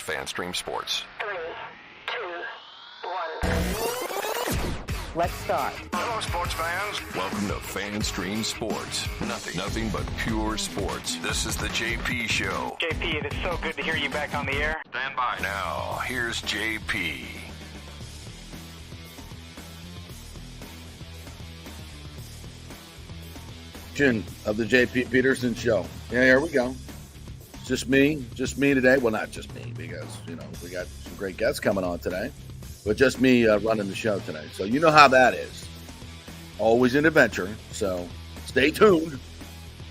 FanStream Sports. 3, 2, 1. Let's start. Hello, sports fans. Welcome to FanStream Sports. Nothing but pure sports. This is the JP Show. JP, it is so good to hear you back on the air. Stand by. Now, here's JP. Of the JP Peterson Show. Yeah, here we go. Just me today. Well, not just me, because, we got some great guests coming on today, but just me running the show today. So you know how that is. Always an adventure. So stay tuned.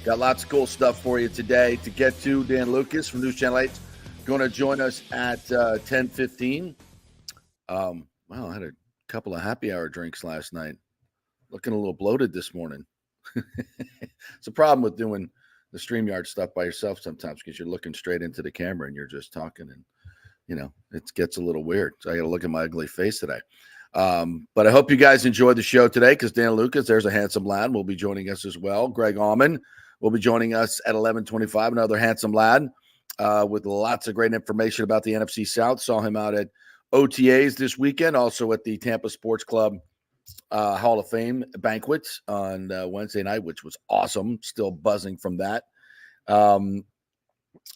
Got lots of cool stuff for you today to get to. Dan Lucas from News Channel 8 is going to join us at 10:15. Wow, I had a couple of happy hour drinks last night. Looking a little bloated this morning. It's a problem with doing the StreamYard stuff by yourself sometimes, because you're looking straight into the camera and you're just talking, and it gets a little weird. So I got to look at my ugly face today. But I hope you guys enjoyed the show today, because Dan Lucas, there's a handsome lad, will be joining us as well. Greg Auman will be joining us at 11:25, another handsome lad with lots of great information about the NFC South. Saw him out at OTAs this weekend, also at the Tampa Sports Club Hall of Fame banquet on Wednesday night, which was awesome. Still buzzing from that. And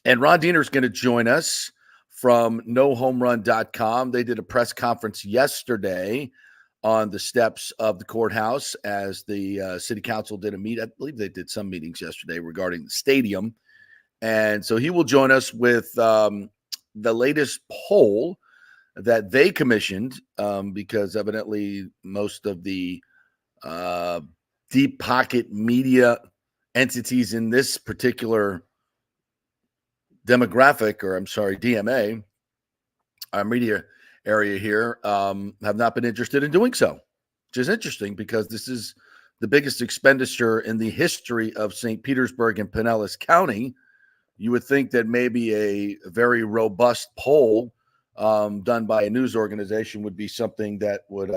Ron Diener is going to join us from nohomerun.com. They did a press conference yesterday on the steps of the courthouse as the city council did a meet. I believe they did some meetings yesterday regarding the stadium. And so he will join us with the latest poll that they commissioned, because evidently most of the deep pocket media entities in this particular demographic, or DMA, our media area here, have not been interested in doing so, which is interesting, because this is the biggest expenditure in the history of St. Petersburg and Pinellas County. You would think that maybe a very robust poll done by a news organization would be something that would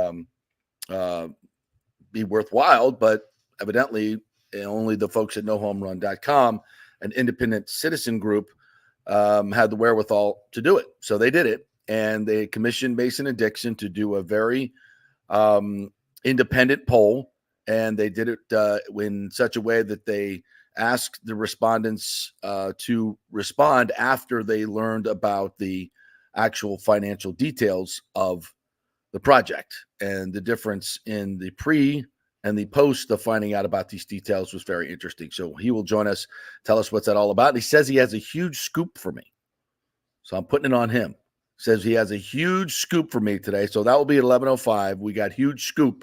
be worthwhile, but evidently only the folks at nohomerun.com, an independent citizen group, had the wherewithal to do it. So they did it, and they commissioned Mason and Dixon to do a very independent poll, and they did it in such a way that they asked the respondents to respond after they learned about the actual financial details of the project. And the difference in the pre and the post of finding out about these details was very interesting. So he will join us, tell us what's that all about. And he says he has a huge scoop for me. So I'm putting it on him. Says he has a huge scoop for me today. So that will be at 11:05. We got huge scoop,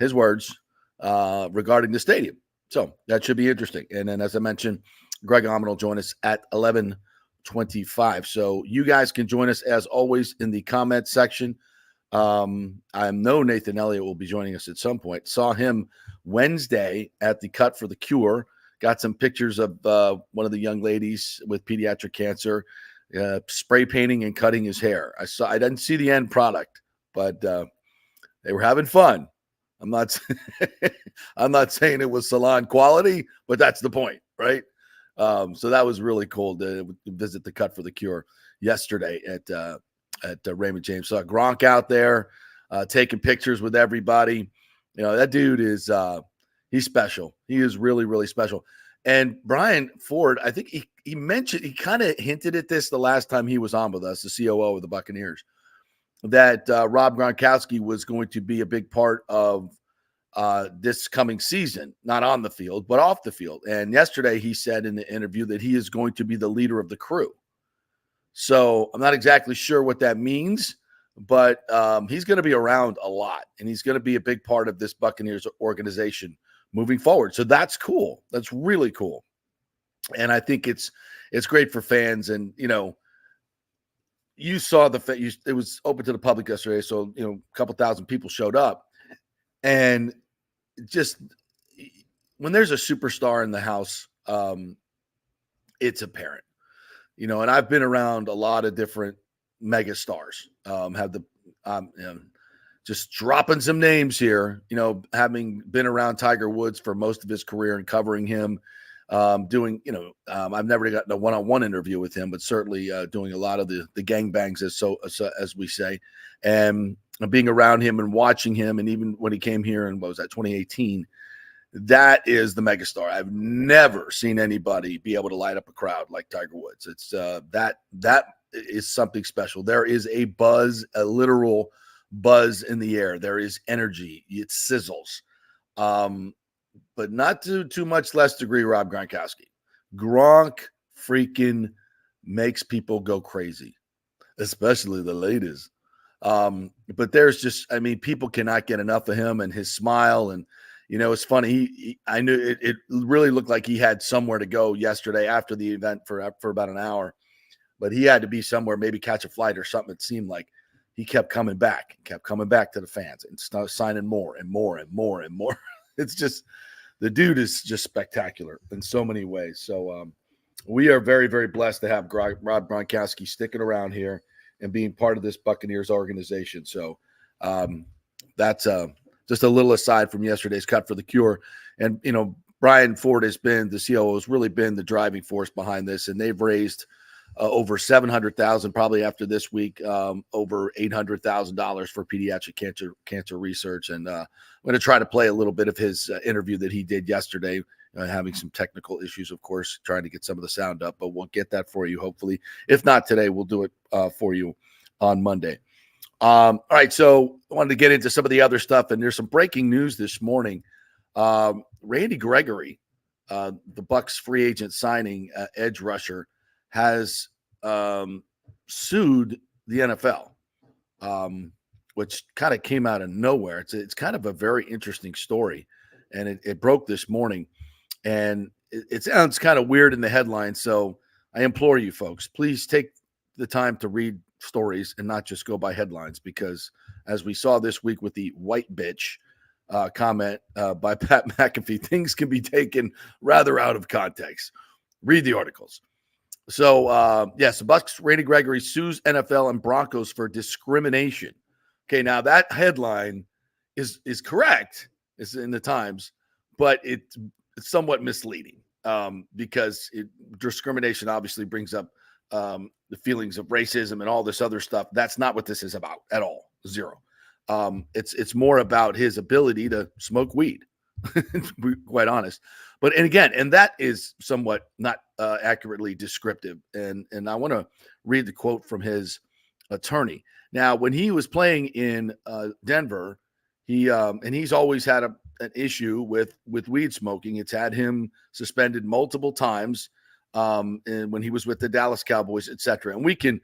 his words, regarding the stadium. So that should be interesting. And then, as I mentioned, Greg Auman will join us at 11:25. So you guys can join us as always in the comment section. I know Nathan Elliott will be joining us at some point. Saw him Wednesday at the Cut for the Cure. Got some pictures of one of the young ladies with pediatric cancer spray painting and cutting his hair. I didn't see the end product, but they were having fun. I'm not saying it was salon quality, but that's the point, right? So that was really cool to visit the Cut for the Cure yesterday at Raymond James. Saw Gronk out there taking pictures with everybody. That dude is he's special. He is really, really special. And Brian Ford, I think he mentioned, he kind of hinted at this the last time he was on with us, the COO of the Buccaneers, that Rob Gronkowski was going to be a big part of this coming season, not on the field, but off the field. And yesterday he said in the interview that he is going to be the leader of the crew. So I'm not exactly sure what that means, but he's going to be around a lot, and he's going to be a big part of this Buccaneers organization moving forward. So that's cool. That's really cool. And I think it's great for fans. And, you saw it was open to the public yesterday. So, a couple thousand people showed up, and just when there's a superstar in the house, it's apparent, and I've been around a lot of different mega stars, just dropping some names here, having been around Tiger Woods for most of his career and covering him doing, I've never gotten a one-on-one interview with him, but certainly doing a lot of the gangbangs, as we say, and being around him and watching him. And even when he came here in, 2018, that is the megastar. I've never seen anybody be able to light up a crowd like Tiger Woods. It's that is something special. There is a buzz, a literal buzz in the air. There is energy. It sizzles. But not to too much less degree Rob Gronkowski. Gronk freaking makes people go crazy, especially the ladies. But there's just, people cannot get enough of him and his smile. And, it's funny. I knew it really looked like he had somewhere to go yesterday after the event for about an hour, but he had to be somewhere, maybe catch a flight or something. It seemed like he kept coming back to the fans and started signing more and more and more and more. It's just, the dude is just spectacular in so many ways. So we are very, very blessed to have Rob Gronkowski sticking around here and being part of this Buccaneers organization. So that's just a little aside from yesterday's Cut for the Cure. And, Brian Ford has been, the COO has really been the driving force behind this. And they've raised over $700,000 probably after this week, over $800,000 for pediatric cancer research. And I'm going to try to play a little bit of his interview that he did yesterday, having some technical issues, of course, trying to get some of the sound up, but we'll get that for you, hopefully. If not today, we'll do it for you on Monday. All right, so I wanted to get into some of the other stuff, and there's some breaking news this morning. Randy Gregory, the Bucs free agent signing edge rusher, has sued the NFL, which kind of came out of nowhere. It's kind of a very interesting story, and it broke this morning, and it sounds kind of weird in the headline. So I implore you folks, please take the time to read stories and not just go by headlines, because as we saw this week with the white bitch comment by Pat McAfee, things can be taken rather out of context. Read the articles. So, yes, the Bucs, Randy Gregory sues NFL and Broncos for discrimination. Okay, now that headline is correct. It's in the Times, but it's somewhat misleading because discrimination obviously brings up the feelings of racism and all this other stuff. That's not what this is about at all. Zero. It's more about his ability to smoke weed, to be quite honest. But, and again, and that is somewhat not accurately descriptive. And I want to read the quote from his attorney. Now, when he was playing in Denver, and he's always had an issue with weed smoking. It's had him suspended multiple times. And when he was with the Dallas Cowboys, et cetera. And we can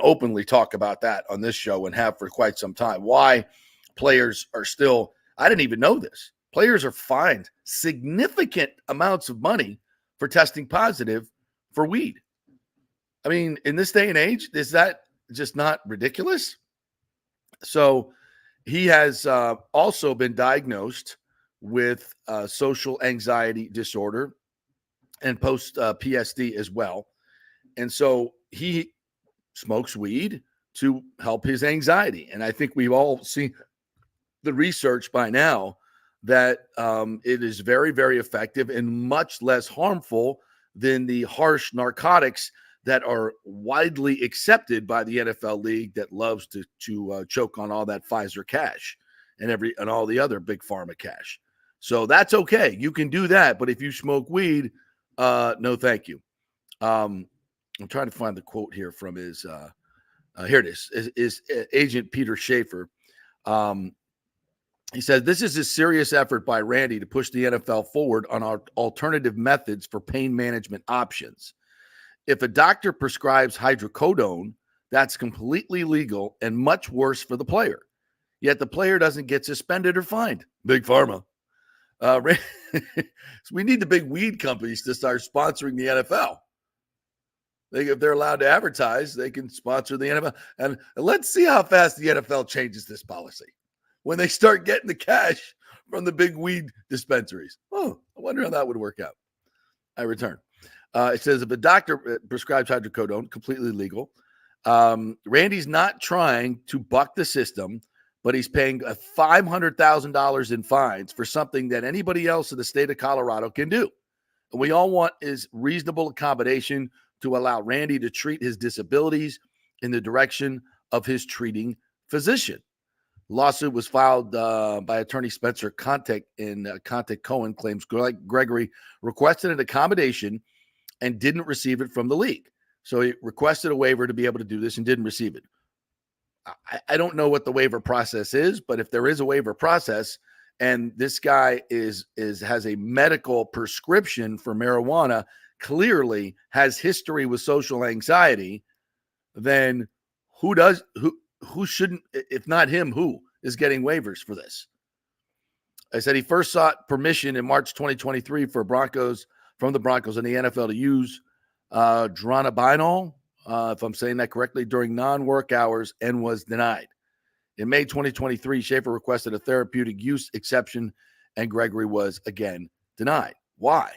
openly talk about that on this show and have for quite some time. Why players are still, I didn't even know this. Players are fined significant amounts of money for testing positive for weed. I mean, in this day and age, is that just not ridiculous? So he has also been diagnosed with social anxiety disorder and post PSD as well. And so he smokes weed to help his anxiety. And I think we've all seen the research by now that it is very, very effective and much less harmful than the harsh narcotics that are widely accepted by the NFL league that loves to choke on all that Pfizer cash and all the other big pharma cash. So that's okay. You can do that. But if you smoke weed, no, thank you. I'm trying to find the quote here from his, here it is Agent Peter Schaefer. He said, "This is a serious effort by Randy to push the NFL forward on our alternative methods for pain management options. If a doctor prescribes hydrocodone, that's completely legal and much worse for the player. Yet the player doesn't get suspended or fined. Big pharma. So we need the big weed companies to start sponsoring the NFL. If they're allowed to advertise, they can sponsor the NFL. And let's see how fast the NFL changes this policy when they start getting the cash from the big weed dispensaries. Oh, I wonder how that would work out." I return. It says, if a doctor prescribes hydrocodone, completely legal. Randy's not trying to buck the system, but he's paying $500,000 in fines for something that anybody else in the state of Colorado can do. And we all want is reasonable accommodation to allow Randy to treat his disabilities in the direction of his treating physician. Lawsuit was filed by attorney Spencer Contek, and Contek Cohen claims Gregory requested an accommodation and didn't receive it from the league. So he requested a waiver to be able to do this and didn't receive it. I don't know what the waiver process is, but if there is a waiver process and this guy has a medical prescription for marijuana, clearly has history with social anxiety, then who shouldn't, if not him, who is getting waivers for this? I said he first sought permission in March 2023 from the Broncos and the NFL to use dronabinol, if I'm saying that correctly, during non-work hours and was denied. In May 2023, Schaefer requested a therapeutic use exception, and Gregory was again denied. Why?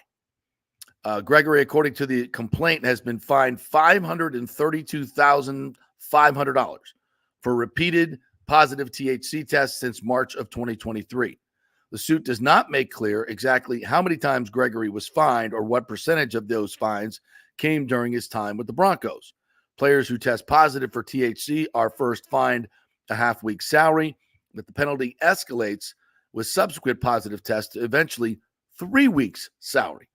Gregory, according to the complaint, has been fined $532,500 for repeated positive THC tests since March of 2023. The suit does not make clear exactly how many times Gregory was fined or what percentage of those fines came during his time with the Broncos. Players who test positive for THC are first fined a half-week salary, but the penalty escalates with subsequent positive tests to eventually 3 weeks salary.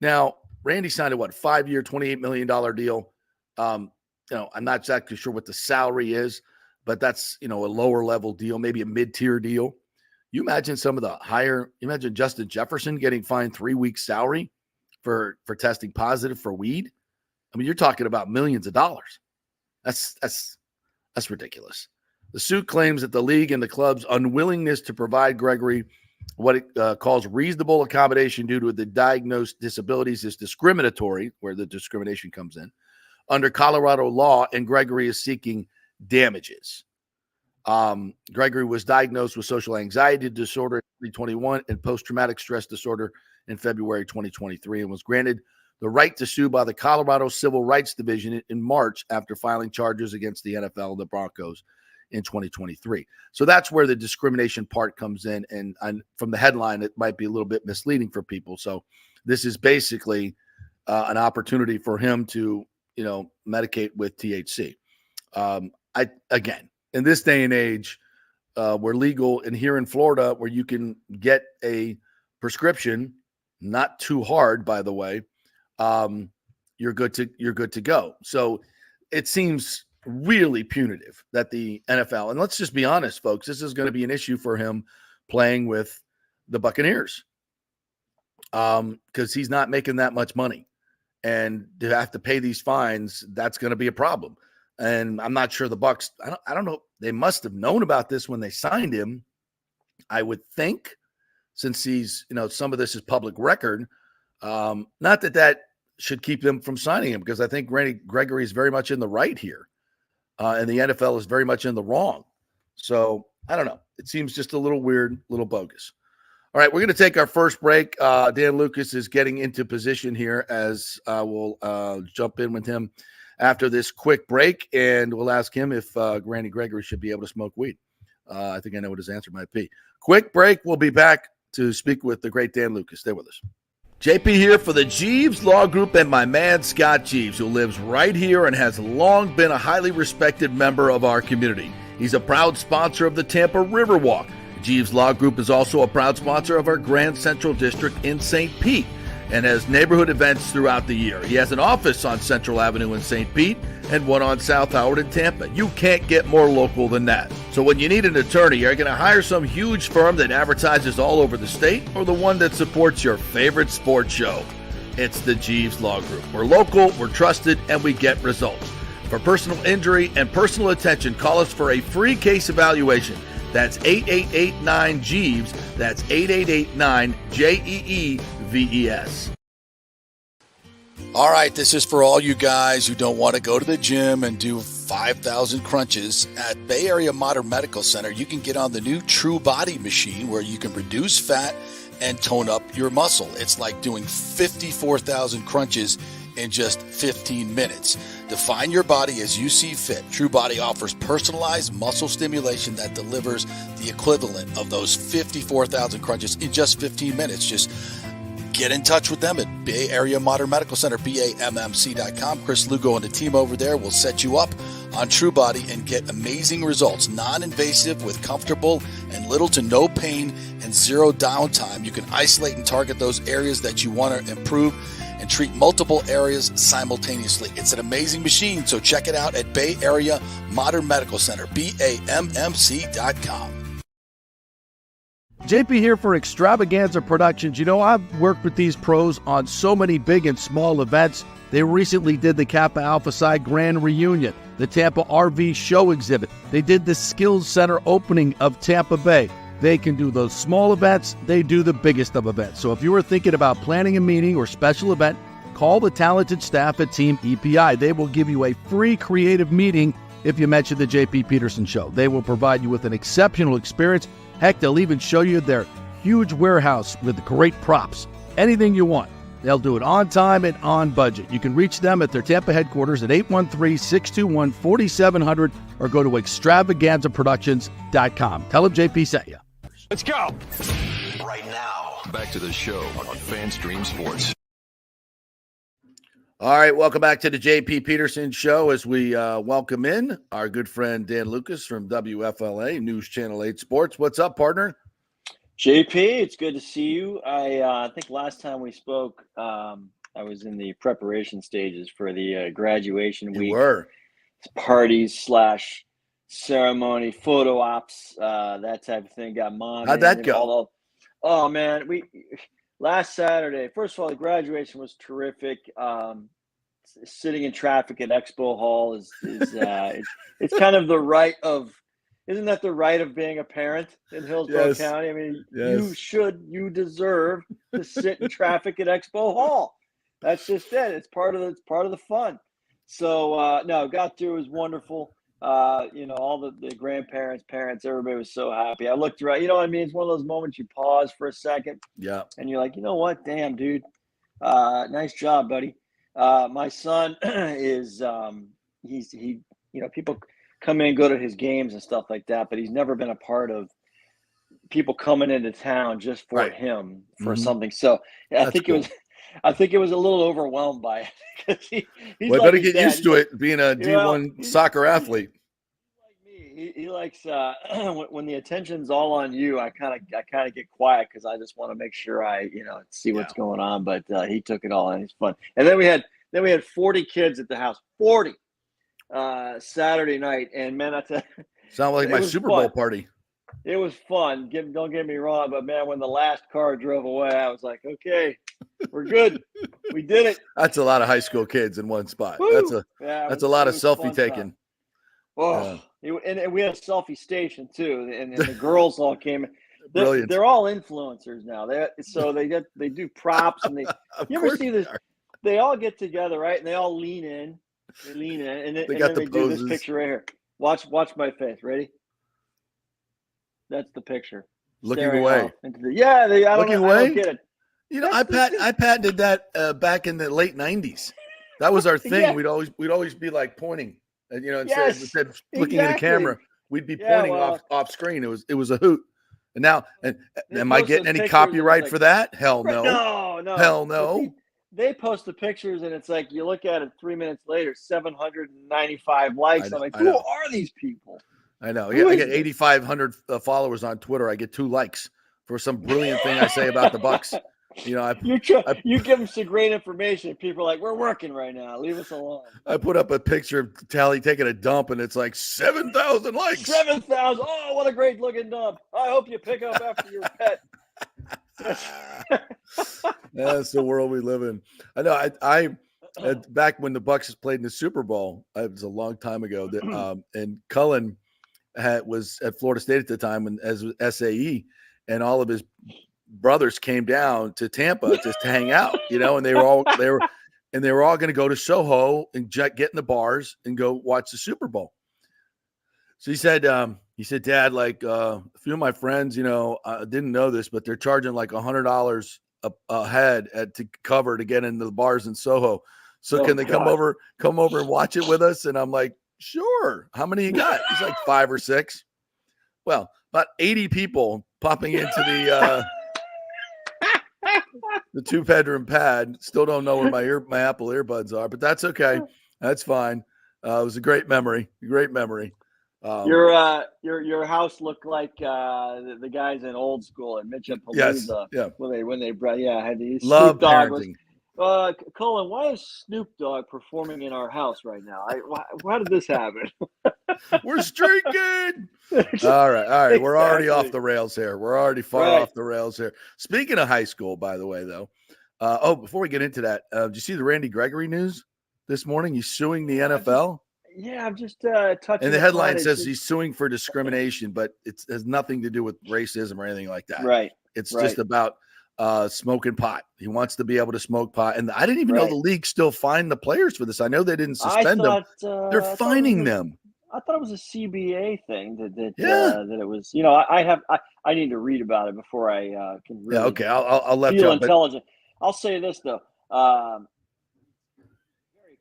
Now, Randy signed a 5-year, $28 million deal. I'm not exactly sure what the salary is, but that's, a lower level deal, maybe a mid-tier deal. You imagine some of the higher, imagine Justin Jefferson getting fined 3 weeks salary for testing positive for weed. I mean, you're talking about millions of dollars. That's ridiculous. The suit claims that the league and the club's unwillingness to provide Gregory what it calls reasonable accommodation due to the diagnosed disabilities is discriminatory, where the discrimination comes in, under Colorado law, and Gregory is seeking damages. Gregory was diagnosed with social anxiety disorder in 2021 and post-traumatic stress disorder in February 2023 and was granted the right to sue by the Colorado Civil Rights Division in March after filing charges against the NFL and the Broncos in 2023. So that's where the discrimination part comes in. And from the headline, it might be a little bit misleading for people. So this is basically an opportunity for him to, medicate with THC. Again, in this day and age, we're legal, and here in Florida, where you can get a prescription, not too hard, by the way, you're good to go. So it seems really punitive that the NFL, and let's just be honest, folks, this is going to be an issue for him playing with the Buccaneers, because he's not making that much money, and to have to pay these fines, that's going to be a problem. And I'm not sure the Bucs, I don't know. They must have known about this when they signed him, I would think, since he's, some of this is public record. Not that should keep them from signing him, because I think Gregory is very much in the right here. And the NFL is very much in the wrong. So I don't know. It seems just a little weird, little bogus. All right, we're going to take our first break. Dan Lucas is getting into position here, as we'll jump in with him after this quick break, and we'll ask him if Randy Gregory should be able to smoke weed. I think I know what his answer might be. Quick break. We'll be back to speak with the great Dan Lucas. Stay with us. JP here for the Jeeves Law Group and my man Scott Jeeves, who lives right here and has long been a highly respected member of our community. He's a proud sponsor of the Tampa Riverwalk. Jeeves Law Group is also a proud sponsor of our Grand Central District in St. Pete and has neighborhood events throughout the year. He has an office on Central Avenue in St. Pete and one on South Howard in Tampa. You can't get more local than that. So when you need an attorney, are you going to hire some huge firm that advertises all over the state, or the one that supports your favorite sports show? It's the Jeeves Law Group. We're local, we're trusted, and we get results. For personal injury and personal attention, call us for a free case evaluation. That's 8889-JEEVES. That's 8889-JEEVES. All right, this is for all you guys who don't want to go to the gym and do 5,000 crunches. At Bay Area Modern Medical Center, you can get on the new True Body machine, where you can reduce fat and tone up your muscle. It's like doing 54,000 crunches in just 15 minutes. Define your body as you see fit. True Body offers personalized muscle stimulation that delivers the equivalent of those 54,000 crunches in just 15 minutes. Just get in touch with them at Bay Area Modern Medical Center, BAMMC.com. Chris Lugo and the team over there will set you up on TrueBody and get amazing results. Non-invasive with comfortable and little to no pain and zero downtime. You can isolate and target those areas that you want to improve and treat multiple areas simultaneously. It's an amazing machine, so check it out at Bay Area Modern Medical Center, BAMMC.com. JP here for Extravaganza Productions. You know, I've worked with these pros on so many big and small events. They recently did the Kappa Alpha Psi Grand Reunion, the Tampa RV Show Exhibit. They did the Skills Center opening of Tampa Bay. They can do those small events. They do the biggest of events. So if you were thinking about planning a meeting or special event, call the talented staff at Team EPI. They will give you a free creative meeting if you mention the JP Peterson Show. They will provide you with an exceptional experience. Heck, they'll even show you their huge warehouse with great props. Anything you want. They'll do it on time and on budget. You can reach them at their Tampa headquarters at 813-621-4700 or go to extravaganzaproductions.com. Tell them JP sent you. Let's go. Right now, back to the show on FanStream Sports. All right, welcome back to the JP Peterson Show as we welcome in our good friend Dan Lucas from WFLA News Channel 8 Sports. What's up, partner? JP, it's good to see you. I think last time we spoke, I was in the preparation stages for the graduation week. You were. Parties / ceremony, photo ops, that type of thing. Got mom. How'd that go? Oh, man. Last Saturday, first of all, the graduation was terrific. Sitting in traffic at Expo Hall is it's kind of the right of, isn't that the right of being a parent in Hillsborough County? I mean, you deserve to sit in traffic at Expo Hall. That's just it. It's part of the fun. So no, got through. It was wonderful. All the grandparents, parents, everybody was so happy. I looked around, you know what I mean? It's one of those moments you pause for a second. Yeah. And you're like, you know what? Damn, dude. Nice job, buddy. My son is, people come in and go to his games and stuff like that, but he's never been a part of people coming into town just for him for something. So I think it was a little overwhelmed by it. He's well, I better get used to it being a D1 soccer athlete. He likes when the attention's all on you. I kind of get quiet because I just want to make sure I see what's going on. But he took it all and it's fun. And then we had 40 kids at the house. 40 Saturday night, and man, sound like my Super Bowl party. It was fun. Don't get me wrong, but man, when the last car drove away, I was like, okay, we're good. We did it. That's a lot of high school kids in one spot. Woo! That's a lot of selfie taking. Oh, and we had a selfie station too, and the girls all came. They're all influencers now. They do props, and you ever see this? They all get together, right? And they all lean in. They lean in, and they do this picture right here. Watch my face. Ready? That's the picture. Looking away. I don't get it. I patented that back in the late '90s. That was our thing. Yeah. We'd always be like pointing, and instead of looking at the camera, we'd be pointing off screen. It was a hoot. And now, am I getting any copyright for that? Hell no. No. Hell no. They post the pictures, and it's like you look at it 3 minutes later, 795 likes. I'm like, who are these people? I know. I get 8,500 followers on Twitter. I get 2 likes for some brilliant thing I say about the Bucks. You give them some great information. People are like, we're working right now. Leave us alone. I put up a picture of Tally taking a dump, and it's like 7,000 likes. 7,000. Oh, what a great looking dump. I hope you pick up after your pet. That's the world we live in. I know. I back when the Bucks played in the Super Bowl, it was a long time ago. That and Cullen was at Florida State at the time, as SAE, and all of his brothers came down to Tampa just to hang out, and they were all going to go to Soho and get in the bars and go watch the Super Bowl. So he said, Dad, like a few of my friends, I didn't know this, but they're charging like $100 a head to cover to get into the bars in Soho. So can they come over and watch it with us? And I'm like, sure. How many you got? He's like 5 or 6. Well, about 80 people popping into the the 2-bedroom pad. Still don't know where my Apple earbuds are, but that's okay. That's fine. It was a great memory. Great memory. Your house looked like the guys in Old School at Mitchell Palooza. Yes, yeah. When they brought had the Love Snoop Dogg parenting. Colin, why is Snoop Dogg performing in our house right now? Why did this happen? We're streaking. All right. We're already off Exactly. the rails here. We're already far Right. off the rails here. Speaking of high school, by the way, though, before we get into that, did you see the Randy Gregory news this morning? He's suing the NFL. I'm just touching. And the headline says he's suing for discrimination, but it has nothing to do with racism or anything like that. Right. It's just about smoking pot. He wants to be able to smoke pot. And I didn't even know the league still fined the players for this. I know they didn't suspend them. They're fining them. I thought it was a CBA thing that it was. You know, I need to read about it before I can really okay. I'll let feel you intelligent. I'll say this though. Very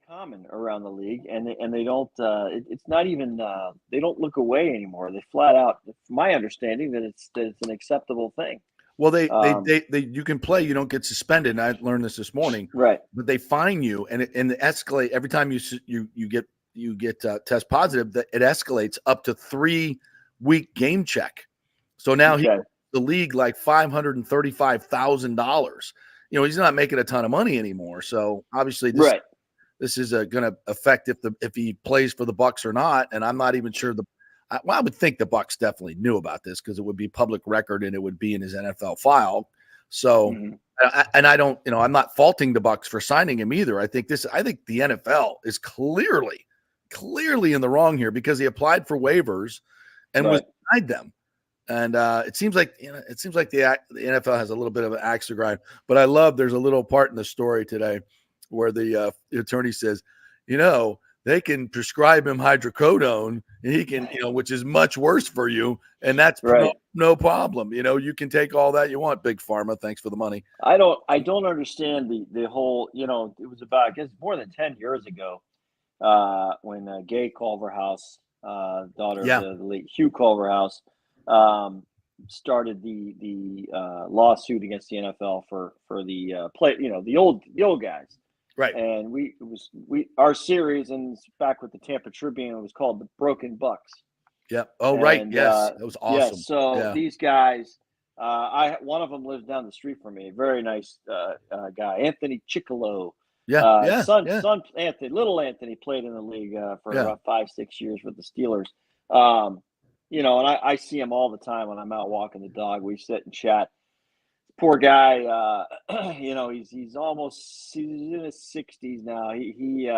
common around the league, and they don't. It's not even. They don't look away anymore. They flat out. It's my understanding that it's an acceptable thing. Well, they you can play. You don't get suspended. And I learned this morning. Right. But they fine you, and it escalate every time you get test positive. That it escalates up to 3-week game check. So now the league like $535,000. You know, he's not making a ton of money anymore. So obviously this is going to affect if he plays for the Bucs or not. And I'm not even sure I would think the Bucs definitely knew about this because it would be public record and it would be in his NFL file. So, and I don't, I'm not faulting the Bucs for signing him either. I think the NFL is clearly in the wrong here because he applied for waivers and was denied them. And it seems like the NFL has a little bit of an axe to grind. But I love there's a little part in the story today where the attorney says, they can prescribe him hydrocodone, and he can, which is much worse for you, and that's no problem. You can take all that you want, Big Pharma. Thanks for the money. I don't understand the whole. It was about, I guess, more than 10 years ago when Gay Culverhouse, daughter of the late Hugh Culverhouse, started the lawsuit against the NFL for the play. The old guys. Right. And our series, and back with the Tampa Tribune, it was called The Broken Bucks. Yeah. Oh, right. Yes. That was awesome. Yeah, so these guys, one of them lives down the street from me, a very nice guy, Anthony Chickalo. Son Anthony, little Anthony played in the league for about 5-6 years with the Steelers. And I see him all the time when I'm out walking the dog. We sit and chat. Poor guy, he's in his 60s now. He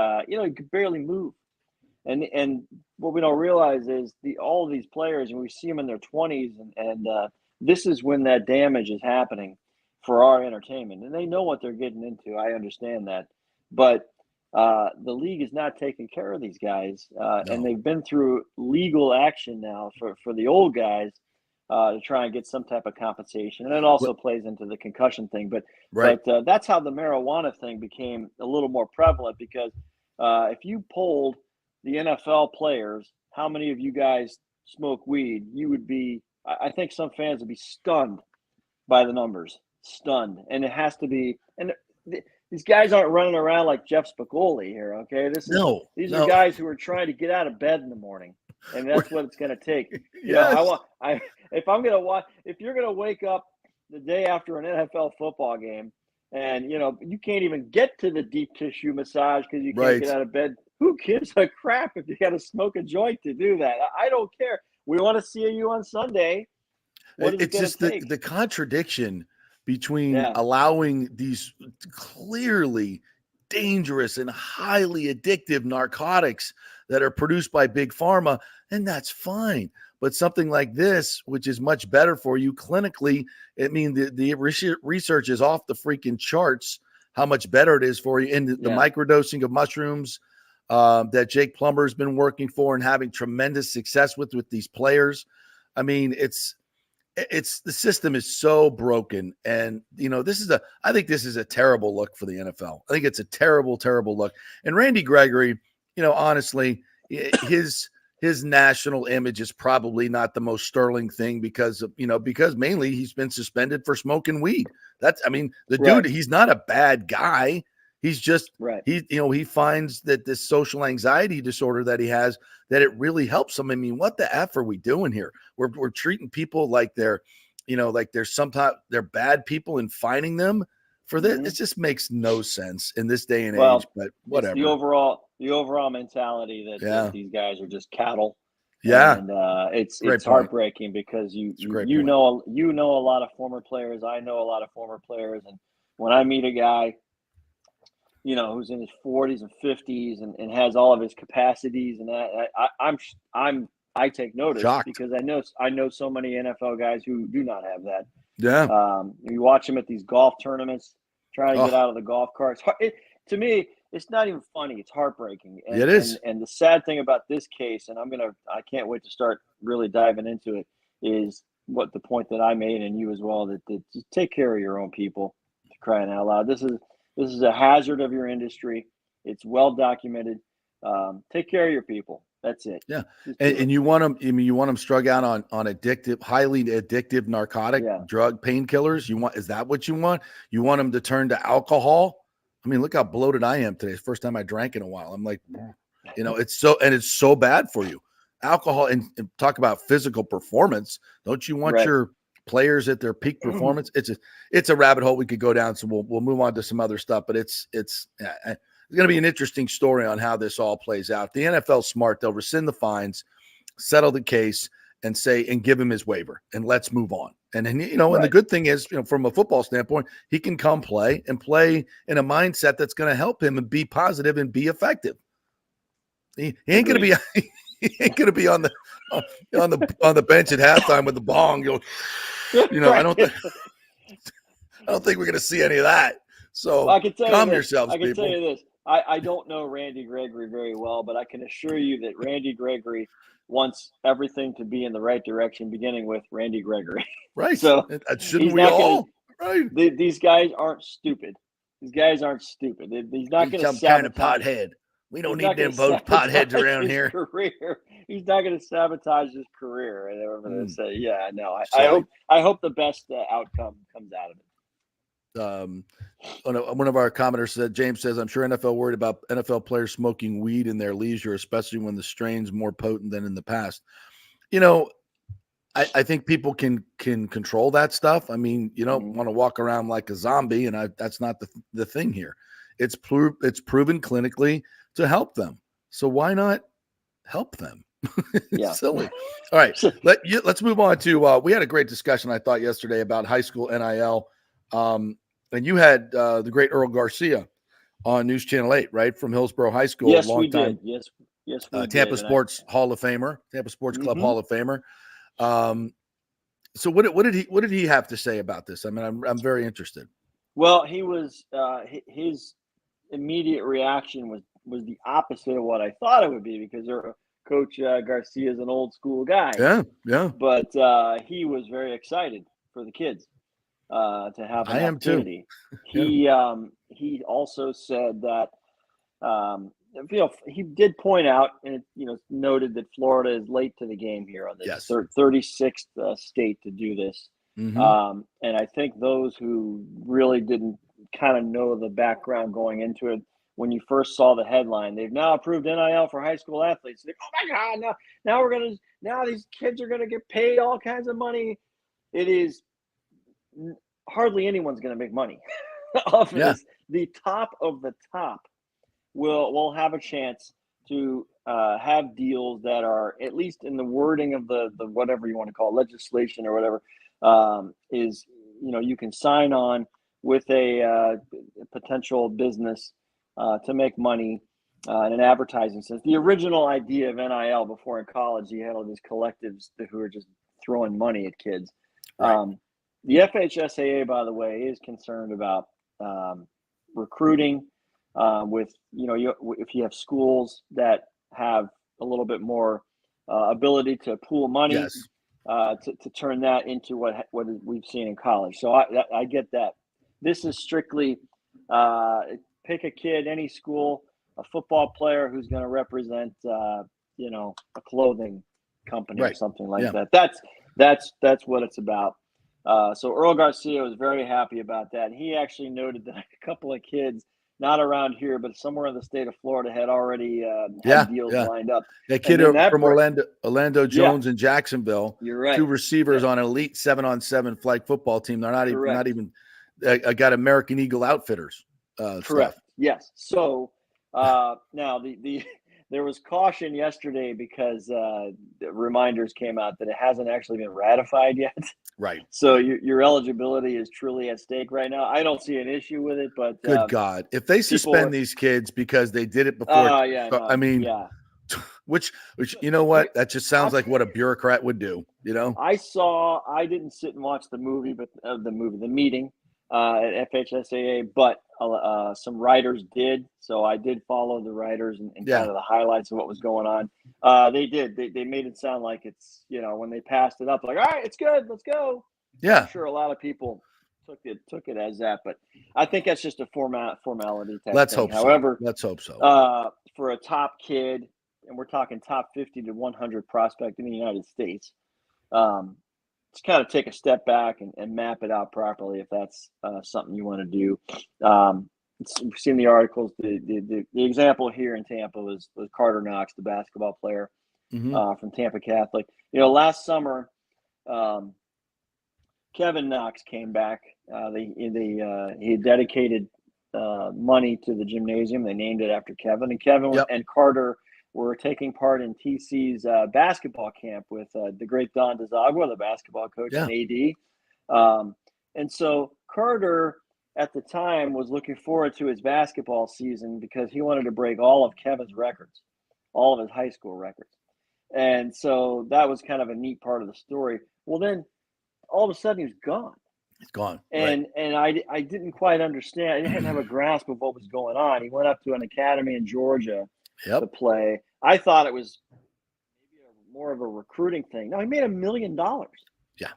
could barely move. And what we don't realize is all of these players, and we see them in their 20s, and this is when that damage is happening for our entertainment. And they know what they're getting into. I understand that. But the league is not taking care of these guys. And they've been through legal action now for the old guys. To try and get some type of compensation, and it also plays into the concussion thing. But that's how the marijuana thing became a little more prevalent because if you polled the NFL players, how many of you guys smoke weed, you would be. I think some fans would be stunned by the numbers, stunned, and it has to be. And these guys aren't running around like Jeff Spicoli here. Okay, these are guys who are trying to get out of bed in the morning. And that's what it's going to take. If you're going to wake up the day after an NFL football game and, you can't even get to the deep tissue massage because you can't get out of bed, who gives a crap if you got to smoke a joint to do that? I don't care. We want to see you on Sunday. It's just the contradiction between allowing these clearly dangerous and highly addictive narcotics that are produced by Big Pharma, and that's fine. But something like this, which is much better for you clinically, the research is off the freaking charts, how much better it is for you. And the microdosing of mushrooms that Jake Plummer has been working for and having tremendous success with these players. I mean, it's the system is so broken. And, I think this is a terrible look for the NFL. I think it's a terrible, terrible look. And Randy Gregory, honestly, his his national image is probably not the most sterling thing because of, because mainly he's been suspended for smoking weed. The dude, he's not a bad guy. He's just, he finds that this social anxiety disorder that he has, that it really helps him. I mean, what the F are we doing here? We're treating people like they're, they're bad people and fining them for this. It just makes no sense in this day and age, but whatever. The overall mentality that these guys are just cattle. Yeah. And it's heartbreaking because you know a lot of former players. I know a lot of former players. And when I meet a guy, who's in his 40s and 50s and has all of his capacities, and I take notice. Shocked. Because I know so many NFL guys who do not have that. Yeah. You watch them at these golf tournaments trying to get out of the golf carts. To me, it's not even funny. It's heartbreaking. And, it is. And the sad thing about this case, and I can't wait to start really diving into it, is what the point that I made, and you as well, that just take care of your own people, to crying out loud. This is a hazard of your industry. It's well documented. Take care of your people. That's it. Yeah. And you want them, you want them strung out on addictive, highly addictive narcotic drug painkillers. Is that what you want? You want them to turn to alcohol? I mean, look how bloated I am today. It's the first time I drank in a while. I'm like, it's so bad for you. Alcohol, and talk about physical performance. Don't you want your players at their peak performance? It's a rabbit hole we could go down. So we'll move on to some other stuff, but it's going to be an interesting story on how this all plays out. The NFL's smart. They'll rescind the fines, settle the case, and give him his waiver, and let's move on. And and the good thing is, from a football standpoint, he can come play in a mindset that's going to help him and be positive and be effective. He ain't going to be on the bench at halftime with the bong. I don't think we're going to see any of that. So calm yourselves, people. I can tell you this. I don't know Randy Gregory very well, but I can assure you that Randy Gregory wants everything to be in the right direction, beginning with Randy Gregory. Right. So shouldn't we all? Right. These guys aren't stupid. He's not going to some kind of pothead. We don't need them both potheads around here. Career. He's not going to sabotage his career. And I'm going to say, I hope the best outcome comes out of it. One of our commenters said, James says, I'm sure NFL worried about NFL players smoking weed in their leisure, especially when the strain's more potent than in the past. I think people can control that stuff. I mean, you don't want to walk around like a zombie, and that's not the thing here. It's proven clinically to help them. So why not help them? It's silly. All right, let's move on to. We had a great discussion, I thought, yesterday about high school NIL. And you had the great Earl Garcia on News Channel 8, right, from Hillsborough High School. Yes, we did. Yes, we Tampa did. Sports Hall of Famer, Tampa Sports Club Hall of Famer. So what did he have to say about this? I mean, I'm very interested. Well, he was his immediate reaction was the opposite of what I thought it would be, because Coach Garcia is an old school guy. Yeah. But he was very excited for the kids to have an opportunity. He also said that he did point out, and noted that Florida is late to the game here on this 36th state to do this. And I think those who really didn't kind of know the background going into it, when you first saw the headline, they've now approved NIL for high school athletes. Like, oh my God, now these kids are gonna get paid all kinds of money. It is hardly anyone's gonna make money off of this. The top of the top will have a chance to have deals that are, at least in the wording of the whatever you want to call it, legislation or whatever, is you can sign on with a potential business to make money in an advertising sense. The original idea of NIL before in college, you had all these collectives who are just throwing money at kids. Right. The FHSAA, by the way, is concerned about recruiting with, if you have schools that have a little bit more ability to pool money, to turn that into what we've seen in college. So I get that. This is strictly pick a kid, any school, a football player who's going to represent a clothing company or Right. something like Yeah. that. That's what it's about. So Earl Garcia was very happy about that. And he actually noted that a couple of kids, not around here, but somewhere in the state of Florida, had already had deals lined up. That kid And then from Orlando Jones in Jacksonville, you're right. 2 receivers on an elite 7-on-7 flag football team. They're not even got American Eagle Outfitters. Correct. Stuff. Yes. So now there was caution yesterday because the reminders came out that it hasn't actually been ratified yet. Right. So your eligibility is truly at stake right now. I don't see an issue with it, but good God, if they suspend these kids because they did it before, I mean, which you know what? That just sounds like what a bureaucrat would do. I didn't sit and watch the movie, but the meeting at FHSAA, but some writers did. So I did follow the writers and kind of the highlights of what was going on. They did. They made it sound like it's, when they passed it up, like, all right, it's good, let's go. Yeah. I'm sure a lot of people took it as that, but I think that's just a formality type Let's thing. hope However, so. Let's hope so. For a top kid, and we're talking top 50 to 100 prospect in the United States, to kind of take a step back and map it out properly if that's something you want to do. We've seen the articles. The example here in Tampa was Carter Knox, the basketball player from Tampa Catholic. Last summer, Kevin Knox came back. He had dedicated money to the gymnasium. They named it after Kevin, and Kevin and Carter were taking part in TC's basketball camp with the great Don DeZagua, the basketball coach and AD. And so Carter, at the time, was looking forward to his basketball season because he wanted to break all of Kevin's records, all of his high school records. And so that was kind of a neat part of the story. Well, then all of a sudden he was gone. He's gone. And I didn't quite understand. I didn't have a grasp of what was going on. He went up to an academy in Georgia to play. I thought it was maybe more of a recruiting thing. No, he made $1 million. Yeah.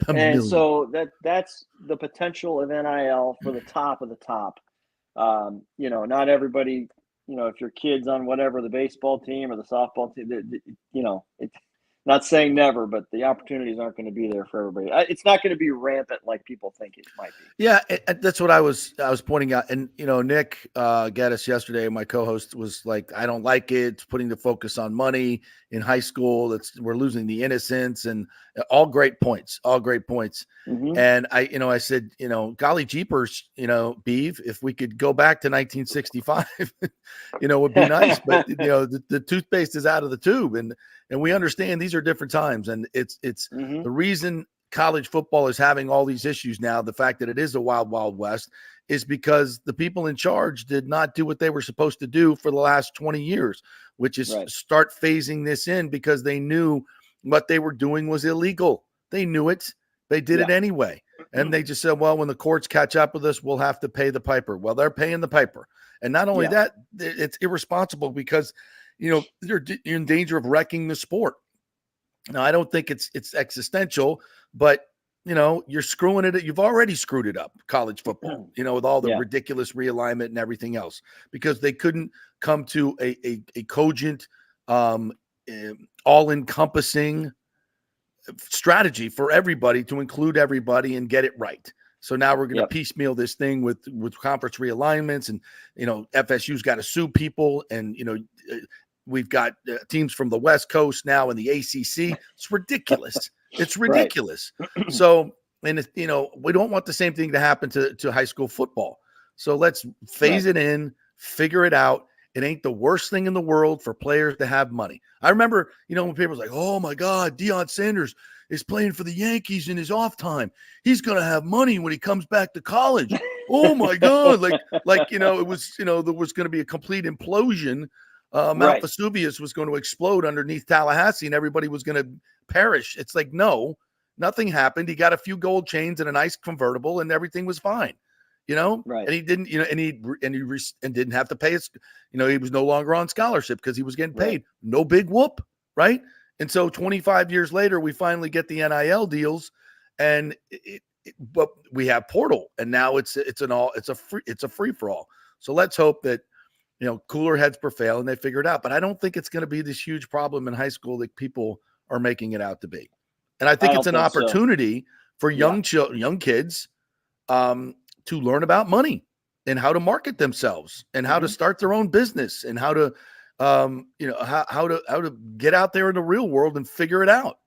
And so that's the potential of NIL for the top of the top. Not everybody, if your kid's on whatever, the baseball team or the softball team, it's not saying never, but the opportunities aren't going to be there for everybody. It's not going to be rampant like people think it might be. Yeah, that's what I was pointing out. And Nick Gaddis yesterday, my co-host, was like, "I don't like it. It's putting the focus on money in high school. We're losing the innocence." And all great points. Mm-hmm. And I said, golly jeepers, Beeve, if we could go back to 1965, would be nice. But the toothpaste is out of the tube, and we understand these are different times, and it's the reason college football is having all these issues now. The fact that it is a wild, wild west is because the people in charge did not do what they were supposed to do for the last 20 years, which is start phasing this in because they knew what they were doing was illegal. They knew it. They did it anyway. And they just said, well, when the courts catch up with us, we'll have to pay the piper. Well, they're paying the piper. And not only that, it's irresponsible because, you're in danger of wrecking the sport. Now, I don't think it's existential, but, you're screwing it. You've already screwed it up, college football, with all the ridiculous realignment and everything else, because they couldn't come to a cogent, all-encompassing strategy for everybody to include everybody and get it right. So now we're going to piecemeal this thing with conference realignments, and FSU's got to sue people, and we've got teams from the West Coast now in the ACC. It's ridiculous. It's ridiculous. So, and we don't want the same thing to happen to high school football. So let's phase it in, figure it out. It ain't the worst thing in the world for players to have money. I remember, when people was like, "Oh my God, Deion Sanders is playing for the Yankees in his off time. He's going to have money when he comes back to college." Oh my God. It was, there was going to be a complete implosion. Mount Vesuvius was going to explode underneath Tallahassee and everybody was going to perish. It's like, no, nothing happened. He got a few gold chains and a nice convertible and everything was fine. And he didn't, and didn't have to pay his, he was no longer on scholarship because he was getting paid. No big whoop. Right. And so 25 years later, we finally get the NIL deals, and but we have portal, and now it's a free for all. So let's hope that, cooler heads prevail and they figure it out. But I don't think it's going to be this huge problem in high school that people are making it out to be. And I think it's an opportunity for young kids to learn about money and how to market themselves and how to start their own business and how to, how to get out there in the real world and figure it out.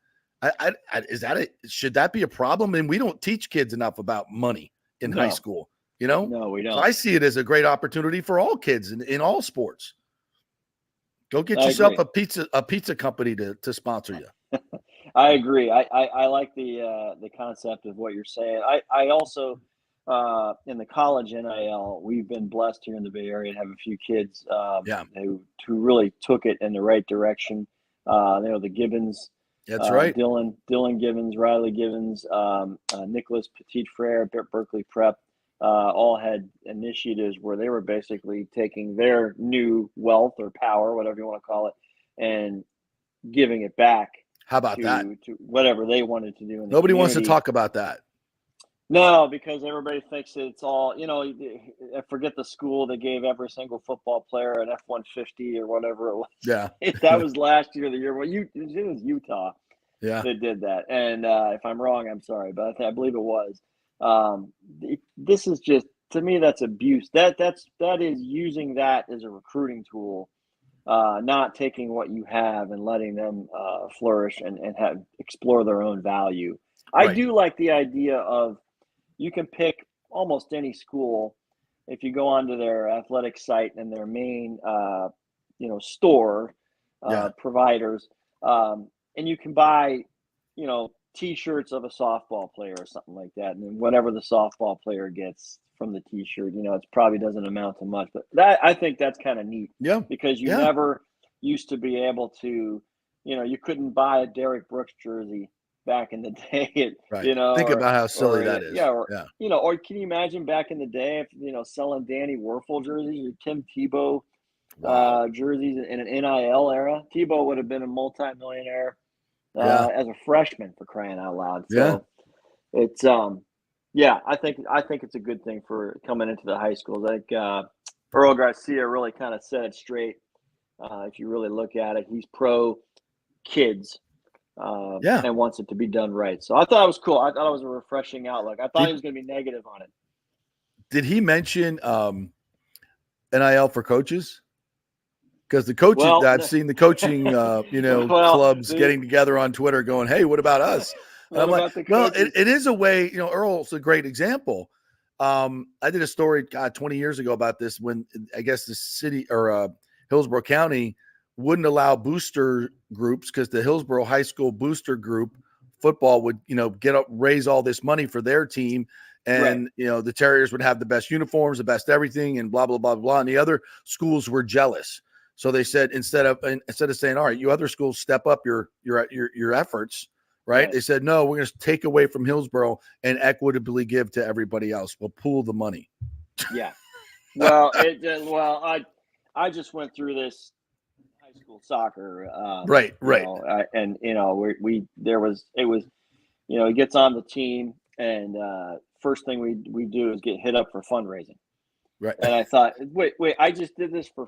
Should that be a problem? And we don't teach kids enough about money in high school, No, we don't. So I see it as a great opportunity for all kids in all sports. Go get yourself a pizza company to sponsor you. I agree. I like the concept of what you're saying. I also, in the college NIL, we've been blessed here in the Bay Area to have a few kids who really took it in the right direction. The Gibbons. That's right. Dylan Gibbons, Riley Gibbons, Nicholas Petit Frere, Berkeley Prep, all had initiatives where they were basically taking their new wealth or power, whatever you want to call it, and giving it back. How about that? To whatever they wanted to do. Nobody wants to talk about that. No, because everybody thinks it's all, I forget the school that gave every single football player an F-150 or whatever it was. Yeah. That was last year, the year. Well, it was Utah that did that. And if I'm wrong, I'm sorry, but I believe it was. This is just, to me, that's abuse. That is using that as a recruiting tool, not taking what you have and letting them flourish and explore their own value. Right. I do like the idea of, you can pick almost any school if you go onto their athletic site and their main, store providers, and you can buy, T-shirts of a softball player or something like that, and then whatever the softball player gets from the T-shirt, it probably doesn't amount to much, but I think that's kind of neat. Yeah, because you never used to be able to, you couldn't buy a Derek Brooks jersey back in the day, right. Think about how silly that is. Or can you imagine back in the day if selling Danny Werfel jerseys or Tim Tebow jerseys in an NIL era? Tebow would have been a multi-millionaire as a freshman, for crying out loud. So it's I think it's a good thing for coming into the high schools. I think Earl Garcia really kind of said it straight. If you really look at it, he's pro kids. And wants it to be done right. So I thought it was cool. I thought it was a refreshing outlook. I thought he was going to be negative on it. Did he mention NIL for coaches? Because the coaching, I've seen the coaching, clubs getting together on Twitter going, hey, what about us? And I'm like, well, it is a way, Earl's a great example. I did a story, 20 years ago about this when I guess the city or Hillsborough County wouldn't allow booster groups because the Hillsborough High School booster group football would, raise all this money for their team. And, the Terriers would have the best uniforms, the best everything, and blah, blah, blah, blah. And the other schools were jealous. So they said, instead of saying, all right, you other schools step up your efforts, right? They said, no, we're going to take away from Hillsborough and equitably give to everybody else. We'll pool the money. Yeah. Well, I just went through this school soccer, right. He gets on the team, and first thing we do is get hit up for fundraising, right? And I thought, wait, I just did this for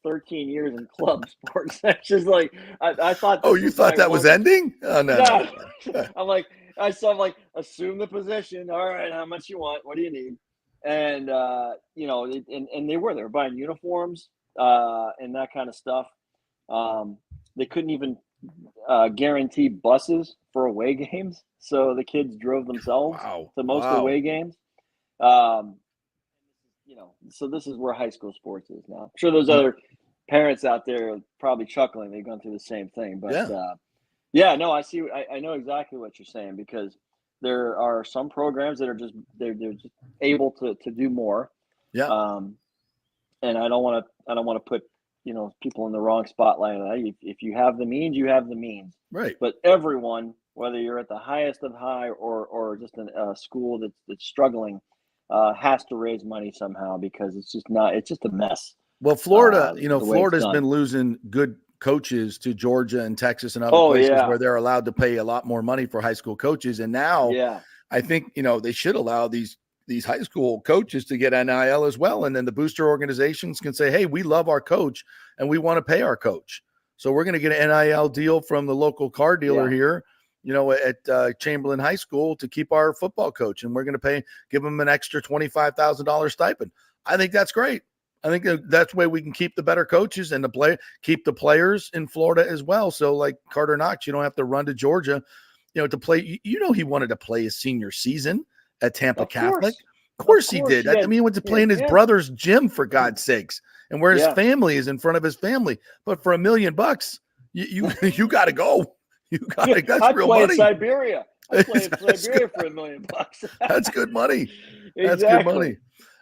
13 years in club sports. That's just like I thought. Oh, you thought that was ending? Oh no. I'm like, I'm like, assume the position. All right, how much you want? What do you need? And and they were buying uniforms and that kind of stuff. They couldn't even guarantee buses for away games, so the kids drove themselves to most away games. So this is where high school sports is now. I'm sure there's other parents out there probably chuckling. They've gone through the same thing, but I see. I know exactly what you're saying, because there are some programs that are just they're just able to do more. Yeah. And I don't want to put people in the wrong spotlight. If you have the means, you have the means. Right. But everyone, whether you're at the highest of high or just a school that's struggling, has to raise money somehow, because it's just a mess. Well, Florida, Florida's been losing good coaches to Georgia and Texas and other places where they're allowed to pay a lot more money for high school coaches. And now I think, they should allow these these high school coaches to get NIL as well. And then the booster organizations can say, hey, we love our coach and we want to pay our coach. So we're going to get an NIL deal from the local car dealer here, at Chamberlain High School to keep our football coach. And we're going to give him an extra $25,000 stipend. I think that's great. I think that's the way we can keep the better coaches and keep the players in Florida as well. So like Carter Knox, you don't have to run to Georgia, to play. He wanted to play his senior season at Tampa Catholic. Of course he did. He went to play in his brother's gym, for God's sakes, and where his family is in front of his family. But for $1 million, you got to go. That's real money. In Siberia. I played in Siberia for $1 million. That's good money. That's exactly. good money.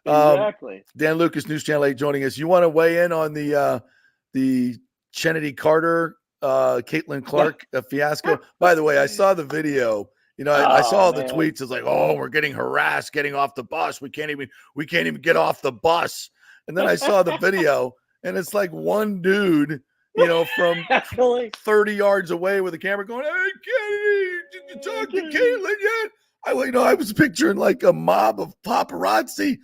Exactly. Dan Lucas, News Channel 8, joining us. You want to weigh in on the Chennedy Carter, Caitlin Clark fiasco? By the way, I saw the video. I saw the tweets. It's like, we're getting harassed, getting off the bus. We can't even get off the bus. And then I saw the video, and it's like one dude, from 30 yards away with a camera going, "Hey, Kennedy, did you talk to Caitlin yet?" I was picturing like a mob of paparazzi,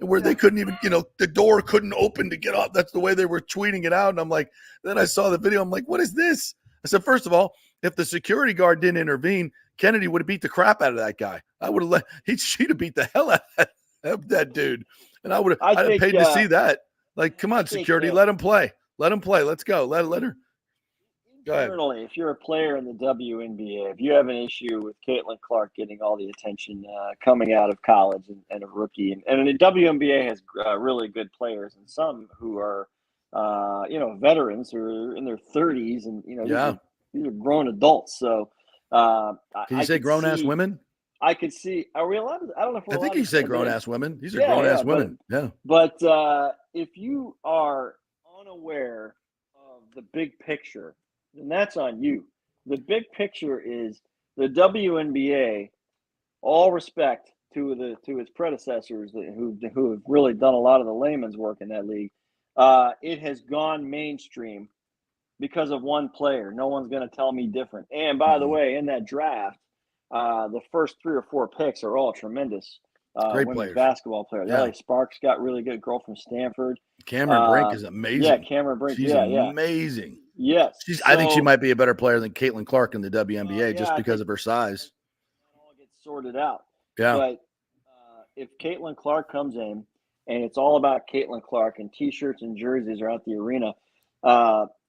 where they couldn't even, the door couldn't open to get off. That's the way they were tweeting it out. And I'm like, then I saw the video. I'm like, what is this? I said, first of all, if the security guard didn't intervene, Kennedy would have beat the crap out of that guy. I would have she'd have beat the hell out of that dude. And I'd have paid to see that. Like, come on, security, let him play. Let him play. Let's go. Let her. Internally, if you're a player in the WNBA, if you have an issue with Caitlin Clark getting all the attention coming out of college and a rookie, and the WNBA has really good players, and some who are, veterans who are in their 30s, and these are grown adults. So, can you say grown ass women? I could see. Are we allowed? I don't know if we're allowed. I think you say grown ass women. These are grown ass women. But if you are unaware of the big picture, then that's on you. The big picture is the WNBA. All respect to its predecessors who have really done a lot of the layman's work in that league. It has gone mainstream because of one player. No one's going to tell me different. And by the way, in that draft, the first 3 or 4 picks are all tremendous. Great women's players. Basketball players. Yeah. Sparks got really good. Girl from Stanford. Cameron Brink is amazing. Yeah, Cameron Brink. She's amazing. Yes. I think she might be a better player than Caitlin Clark in the WNBA just because of her size. It all gets sorted out. Yeah. But if Caitlin Clark comes in and it's all about Caitlin Clark and T-shirts and jerseys are out the arena,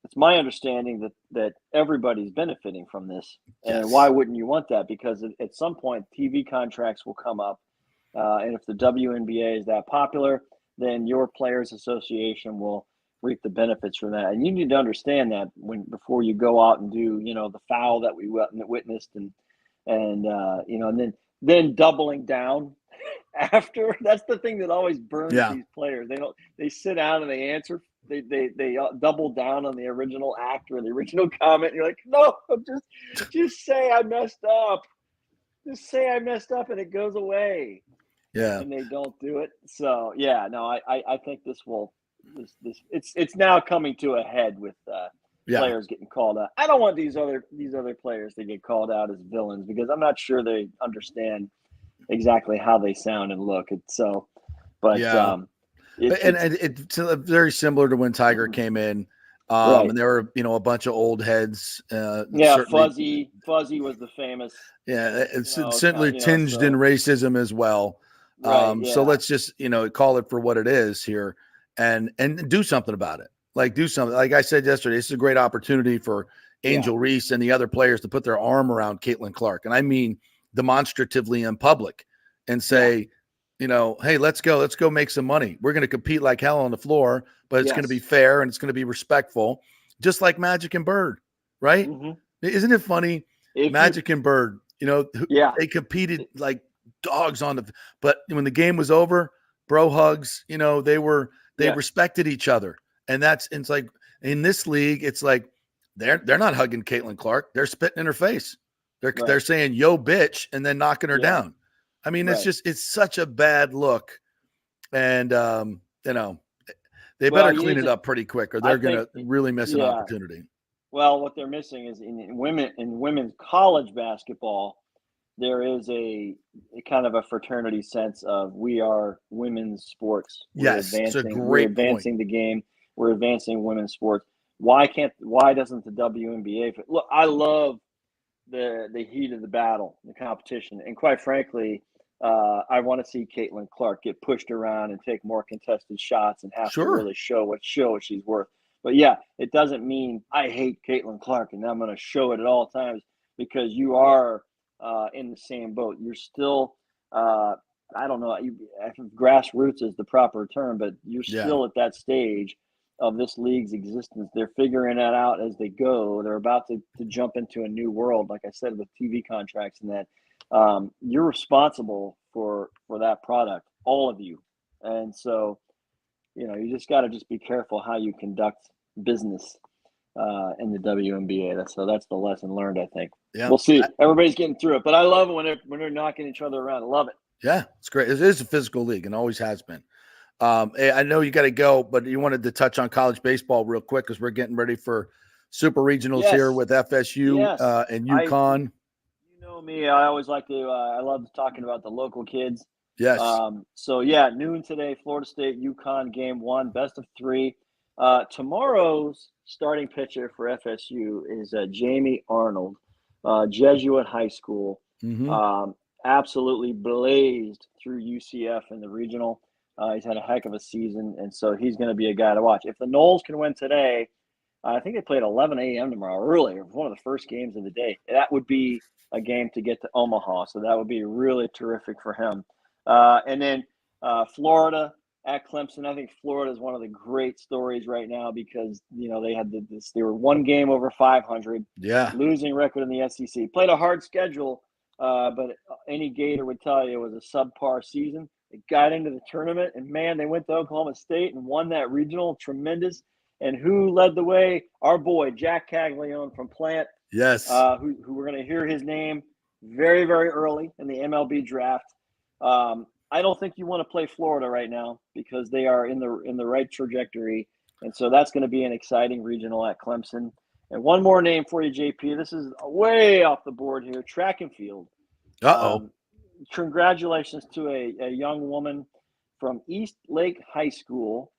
it's my understanding that everybody's benefiting from this. Yes. And why wouldn't you want that? Because at some point, TV contracts will come up. And if the WNBA is that popular, then your Players Association will reap the benefits from that. And you need to understand that before you go out and do, the foul that we witnessed and then doubling down after. That's the thing that always burns these players. They sit down and they answer. They double down on the original act or the original comment. And you're like, no, just say I messed up. Just say I messed up and it goes away. Yeah. And they don't do it. So I think it's now coming to a head with players getting called out. I don't want these other players to get called out as villains because I'm not sure they understand exactly how they sound and look. It's very similar to when Tiger came in. And there were, a bunch of old heads. Fuzzy was the famous. Yeah, it's certainly tinged in racism as well. So let's just, call it for what it is here and do something about it. Like do something. Like I said yesterday, this is a great opportunity for Angel Reese and the other players to put their arm around Caitlin Clark. And I mean demonstratively in public and say, hey, let's go make some money. We're going to compete like hell on the floor, but it's going to be fair and it's going to be respectful, just like Magic and Bird, right? Mm-hmm. Isn't it funny? Magic and Bird, they competed like dogs but when the game was over, bro hugs, they respected each other. And it's like in this league, it's like they're not hugging Caitlin Clark. They're spitting in her face. They're saying, yo, bitch, and then knocking her down. I mean, it's such a bad look. And, they better clean it up pretty quick or they're going to really miss an opportunity. Well, what they're missing is in women's college basketball, there is a kind of a fraternity sense of we are women's sports. Yes, it's a We're great advancing point. the game. We're advancing women's sports. Why doesn't the WNBA look? I love the heat of the battle, the competition, and quite frankly, I want to see Caitlin Clark get pushed around and take more contested shots and have to Sure. really show what she's worth. But yeah, it doesn't mean I hate Caitlin Clark and I'm going to show it at all times, because you are in the same boat. You're still, I don't know, I think grassroots is the proper term, but you're still at that stage of this league's existence. They're figuring that out as they go. They're about to jump into a new world, like I said, with TV contracts and that. You're responsible for that product, all of you. And so, you just got to just be careful how you conduct business in the WNBA. That's the lesson learned, I think. Yeah. We'll see. Everybody's getting through it, but I love it when they're knocking each other around. I love it. Yeah, it's great. It is a physical league and always has been. I know you got to go, but you wanted to touch on college baseball real quick because we're getting ready for super regionals here with FSU and UConn. You know me, I always like to. I love talking about the local kids. Yes. So yeah, noon today, Florida State UConn game 1, best of 3. Tomorrow's starting pitcher for FSU is Jamie Arnold, Jesuit High School. Mm-hmm. Absolutely blazed through UCF in the regional. He's had a heck of a season, and so he's going to be a guy to watch. If the Noles can win today, I think they play at 11 a.m. tomorrow, early, one of the first games of the day. That would be a game to get to Omaha, so that would be really terrific for him. And then Florida at Clemson. I think Florida is one of the great stories right now because, they had they were one game over 500, losing record in the SEC. Played a hard schedule, but any Gator would tell you it was a subpar season. They got into the tournament, and, man, they went to Oklahoma State and won that regional. Tremendous. And who led the way? Our boy, Jack Caglione from Plant. Yes. Who we're going to hear his name very, very early in the MLB draft. I don't think you want to play Florida right now because they are in the right trajectory. And so that's going to be an exciting regional at Clemson. And one more name for you, JP. This is way off the board here. Track and field. Congratulations to a young woman from East Lake High School.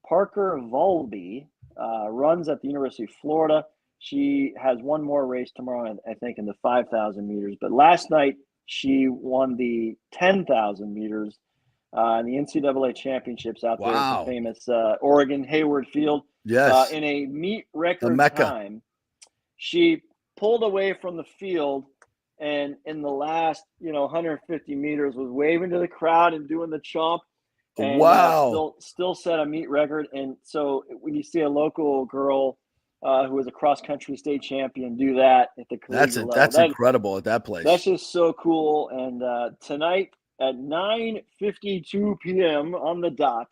Parker Volby runs at the University of Florida. She has one more race tomorrow, I think, in the 5,000 meters. But last night, she won the 10,000 meters in the NCAA championships out there at the famous Oregon Hayward Field. Yes. In a meet record time. She pulled away from the field, and in the last 150 meters was waving to the crowd and doing the chomp. And, still set a meet record. And so when you see a local girl who was a cross-country state champion do that at the collegiate level, that's incredible at that place. That's just so cool. And tonight at 9:52 p.m. on the dot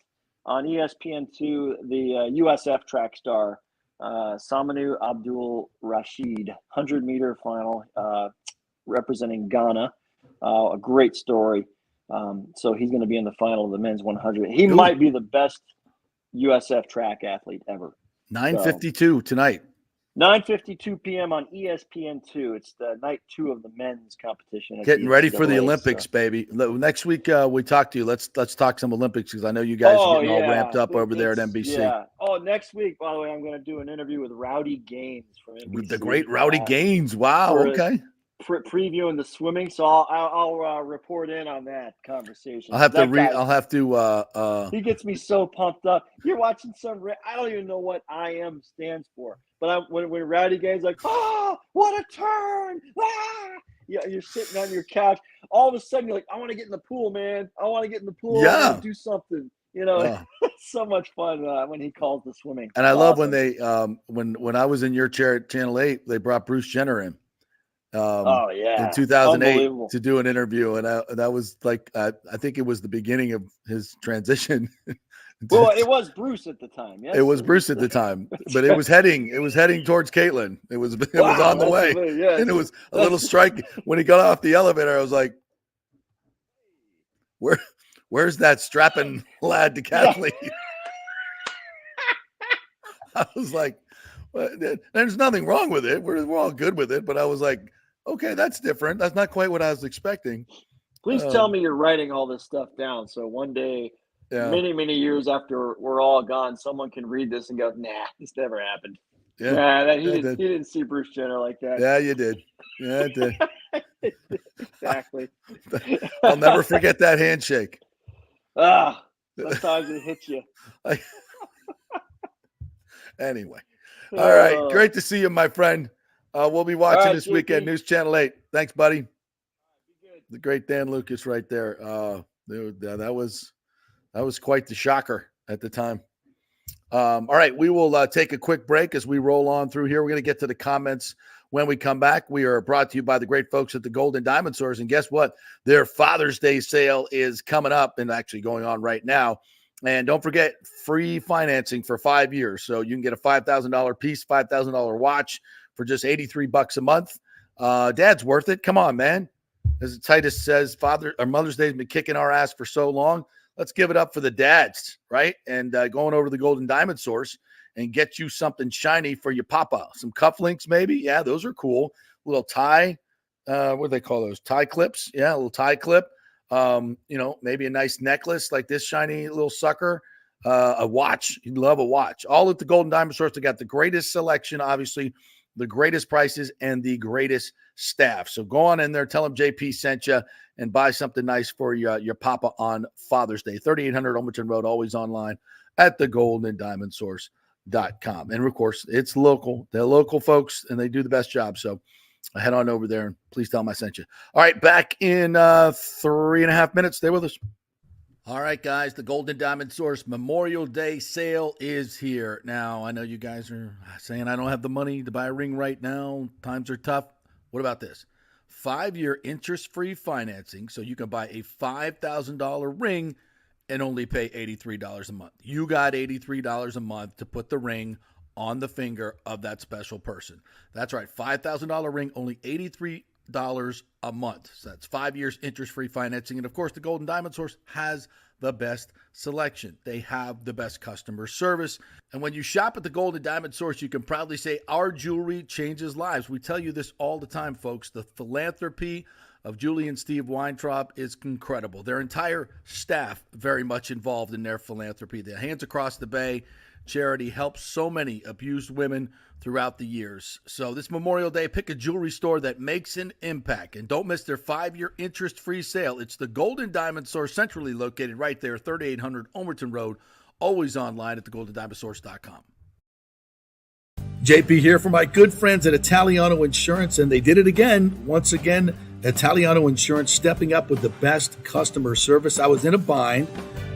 on ESPN2, the USF track star, Samanu Abdul Rashid, 100-meter final representing Ghana. A great story. So he's going to be in the final of the men's 100. He might be the best USF track athlete ever. 9:52 tonight. 9:52 p.m. on ESPN2. It's the night 2 of the men's competition. Getting ready for the Olympics, baby. Next week we talk to you. Let's talk some Olympics because I know you guys are getting all ramped up over there at NBC. Yeah. Oh, next week, by the way, I'm going to do an interview with Rowdy Gaines from NBC. With the great Rowdy Gaines. Wow. Okay. Previewing the swimming, so I'll report in on that conversation. I'll have to. He gets me so pumped up. You're watching I don't even know what IM stands for, but when Rowdy Gaines like, what a turn! Yeah, you're sitting on your couch. All of a sudden, you're like, I want to get in the pool, man. I want to get in the pool. Yeah. I want to do something. It's so much fun when he calls the swimming. And I love when they when I was in your chair at Channel 8, they brought Bruce Jenner in. In 2008 to do an interview, and that was like I think it was the beginning of his transition. Well, it was Bruce at the time. Yes, it was Bruce at the time, but it was heading towards Caitlin. It was on the way, and it was a little strike when he got off the elevator. I was like, where's that strapping lad to Kathleen? I was like, well, there's nothing wrong with it. We're all good with it, but I was like, Okay, that's different. That's not quite what I was expecting. Please tell me you're writing all this stuff down so one day, many, many years after we're all gone, someone can read this and go, nah, this never happened. Yeah, he didn't see Bruce Jenner like that. Yeah, you did. Yeah, I did. Exactly. I'll never forget that handshake. Sometimes it hits you. Anyway. All right. Great to see you, my friend. We'll be watching this weekend. News Channel 8. Thanks, buddy. The great Dan Lucas right there. That was quite the shocker at the time. All right. We will take a quick break as we roll on through here. We're going to get to the comments when we come back. We are brought to you by the great folks at the Golden Diamond Source. And guess what? Their Father's Day sale is coming up and actually going on right now. And don't forget, free financing for 5 years. So you can get a $5,000 piece, $5,000 watch for just $83 a month. Dad's worth it. Come on, man. As Titus says, Mother's Day has been kicking our ass for so long. Let's give it up for the dads, right? And going over to the Golden Diamond Source and get you something shiny for your papa. Some cufflinks, maybe. Yeah, those are cool. A little tie. What do they call those? Tie clips. Yeah, a little tie clip. Maybe a nice necklace like this shiny little sucker. A watch. You'd love a watch. All at the Golden Diamond Source. They got the greatest selection, obviously, the greatest prices, and the greatest staff. So go on in there, tell them JP sent you, and buy something nice for your papa on Father's Day. 3800 Omerton Road, always online at thegoldendiamondsource.com. And of course, it's local. They're local folks, and they do the best job. So head on over there and please tell them I sent you. All right, back in 3.5 minutes. Stay with us. All right, guys, the Golden Diamond Source Memorial Day sale is here. Now, I know you guys are saying I don't have the money to buy a ring right now. Times are tough. What about this? 5-year interest-free financing, so you can buy a $5,000 ring and only pay $83 a month. You got $83 a month to put the ring on the finger of that special person. That's right, $5,000 ring, only $83 a month. So that's 5 years interest-free financing. And of course, the Golden Diamond Source has the best selection. They have the best customer service. And when you shop at the Golden Diamond Source, you can proudly say our jewelry changes lives. We tell you this all the time, folks. The philanthropy of Julie and Steve Weintraub is incredible. Their entire staff very much involved in their philanthropy. The Hands Across the Bay charity helps so many abused women throughout the years. So this Memorial Day, pick a jewelry store that makes an impact. And don't miss their 5-year interest-free sale. It's the Golden Diamond Source, centrally located right there, 3800 Omerton Road, always online at thegoldendiamondsource.com. JP here for my good friends at Italiano Insurance, and they did it again. Once again, Italiano Insurance stepping up with the best customer service. I was in a bind.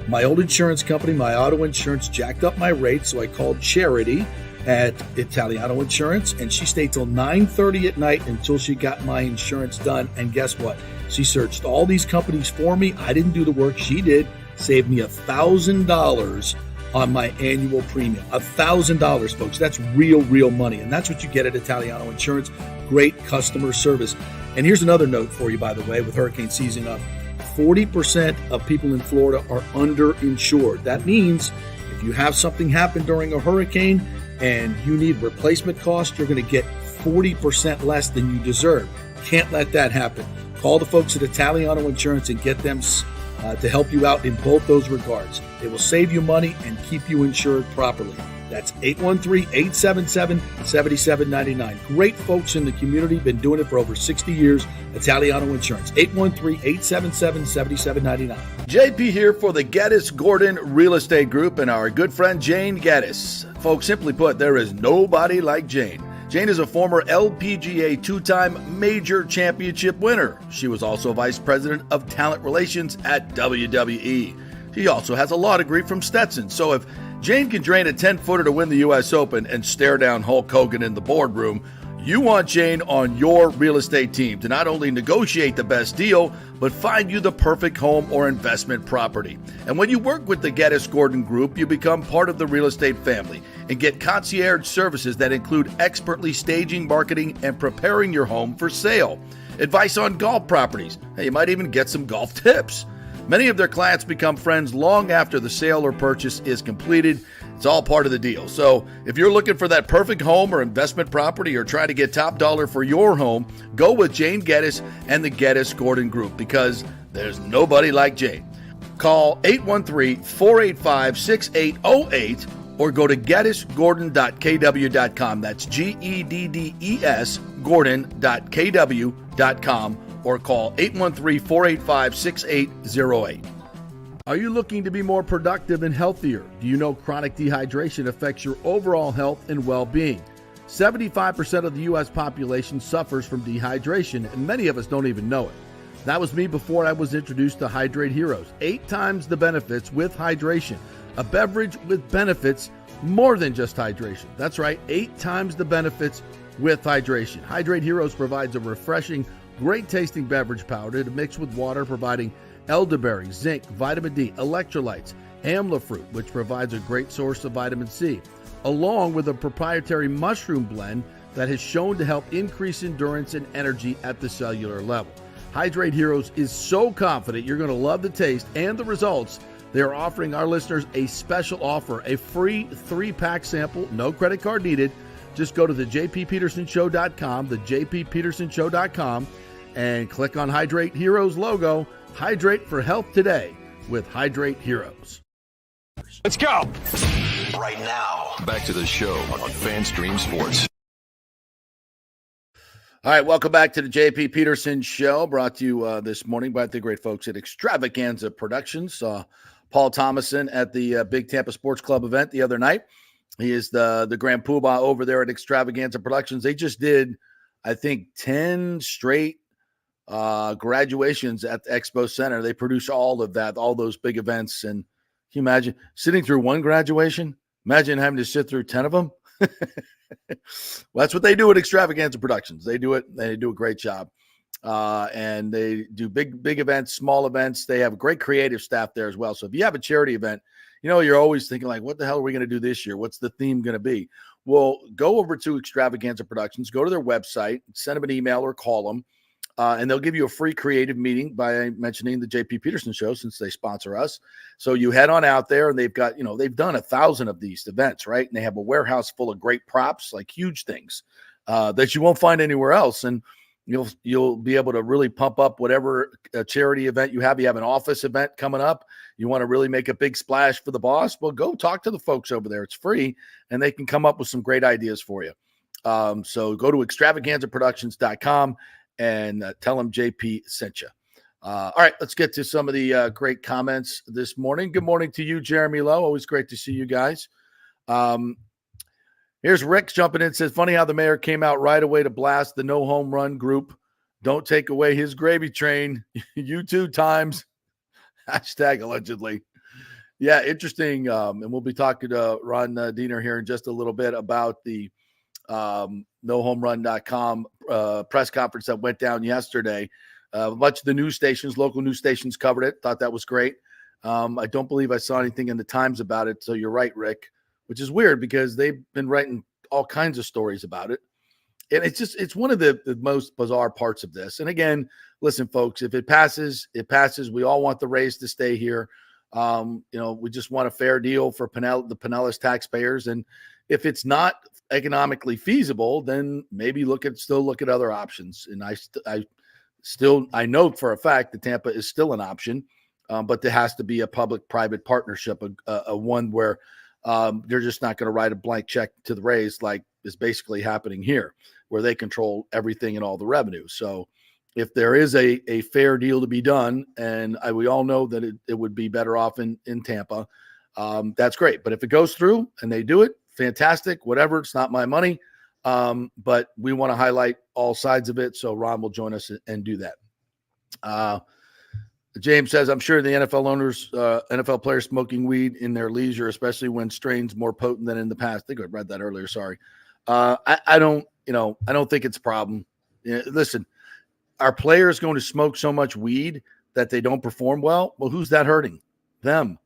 My old insurance company, my auto insurance, jacked up my rates, so I called Charity at Italiano Insurance, and she stayed till 9:30 at night until she got my insurance done. And guess what? She searched all these companies for me. I didn't do the work. She did. Saved me $1,000 on my annual premium. $1,000, folks. That's real money. And that's what you get at Italiano Insurance. Great customer service. And here's another note for you, by the way, with hurricane season up. 40% of people in Florida are underinsured. That means if you have something happen during a hurricane and you need replacement costs, you're going to get 40% less than you deserve. Can't let that happen. Call the folks at Italiano Insurance and get them to help you out in both those regards. They will save you money and keep you insured properly. That's 813-877-7799. Great folks in the community, been doing it for over 60 years. Italiano Insurance, 813-877-7799. JP here for the Geddes Gordon Real Estate Group and our good friend Jane Geddes. Folks, simply put, there is nobody like Jane. Jane is a former LPGA two-time major championship winner. She was also vice president of talent relations at WWE. She also has a law degree from Stetson. So if Jane can drain a 10-footer to win the U.S. Open and stare down Hulk Hogan in the boardroom, you want Jane on your real estate team to not only negotiate the best deal, but find you the perfect home or investment property. And when you work with the Geddes Gordon Group, you become part of the real estate family and get concierge services that include expertly staging, marketing, and preparing your home for sale. Advice on golf properties. Hey, you might even get some golf tips. Many of their clients become friends long after the sale or purchase is completed. It's all part of the deal. So if you're looking for that perfect home or investment property or trying to get top dollar for your home, go with Jane Geddes and the Geddes Gordon Group, because there's nobody like Jane. Call 813-485-6808 or go to geddesgordon.kw.com. That's GEDDES Gordon.kw.com or call 813-485-6808. Are you looking to be more productive and healthier? Do you know chronic dehydration affects your overall health and well-being? 75% of the U.S. population suffers from dehydration, and many of us don't even know it. That was me before I was introduced to Hydrate Heroes. 8 times the benefits with hydration. A beverage with benefits more than just hydration. That's right, 8 times the benefits with hydration. Hydrate Heroes provides a refreshing, great-tasting beverage powder to mix with water, providing elderberry, zinc, vitamin D, electrolytes, amla fruit, which provides a great source of vitamin C, along with a proprietary mushroom blend that has shown to help increase endurance and energy at the cellular level. Hydrate Heroes is so confident you're going to love the taste and the results. They are offering our listeners a special offer, a free 3-pack sample, no credit card needed. Just go to the jppetersonshow.com, the jppetersonshow.com, and click on Hydrate Heroes logo. Hydrate for health today with Hydrate Heroes. Let's go. Right now, back to the show on FanStream Sports. All right, welcome back to the J.P. Peterson Show, brought to you this morning by the great folks at Extravaganza Productions. Paul Thomason at the Big Tampa Sports Club event the other night. He is the Grand Poobah over there at Extravaganza Productions. They just did, I think, 10 straight graduations at the Expo Center. They produce all of that, all those big events. And can you imagine sitting through one graduation? Imagine having to sit through 10 of them. Well, that's what they do at Extravaganza Productions. They do it. They do a great job. And they do big events, small events. They have a great creative staff there as well. So if you have a charity event, you know, you're always thinking like, what the hell are we going to do this year? What's the theme going to be? Well, go over to Extravaganza Productions, go to their website, send them an email or call them. And they'll give you a free creative meeting by mentioning the J.P. Peterson Show, since they sponsor us. So you head on out there, and they've got, you know, they've done 1,000 of these events, right? And they have a warehouse full of great props, like huge things that you won't find anywhere else. And you'll be able to really pump up whatever charity event you have. You have an office event coming up. You want to really make a big splash for the boss? Well, go talk to the folks over there. It's free, and they can come up with some great ideas for you. So go to extravaganzaproductions.com. and tell them JP sent you. All right, let's get to some of the great comments this morning. Good morning to you, Jeremy Lowe. Always great to see you guys. Here's Rick jumping in. Says, funny how the mayor came out right away to blast the no home run group. Don't take away his gravy train. You 2 times. Hashtag allegedly. Yeah, interesting. And we'll be talking to Ron Diener here in just a little bit about the nohomerun.com press conference that went down yesterday. A bunch of the news stations, local news stations, covered it. Thought that was great. I don't believe I saw anything in the Times about it. So you're right, Rick, which is weird because they've been writing all kinds of stories about it. And it's one of the most bizarre parts of this. And again, listen, folks, if it passes, it passes. We all want the Rays to stay here. We just want a fair deal for the Pinellas taxpayers. And if it's not economically feasible, then maybe still look at other options. And I know for a fact that Tampa is still an option, but there has to be a public-private partnership, a one where they're just not going to write a blank check to the Rays like is basically happening here, where they control everything and all the revenue. So if there is a fair deal to be done, and we all know that it would be better off in Tampa, that's great. But if it goes through and they do it, fantastic, whatever. It's not my money. But we want to highlight all sides of it. So Ron will join us and do that. James says, I'm sure the NFL players smoking weed in their leisure, especially when strains more potent than in the past. I think I read that earlier. Sorry. I don't think it's a problem. Listen, are players going to smoke so much weed that they don't perform well? Well, who's that hurting? Them.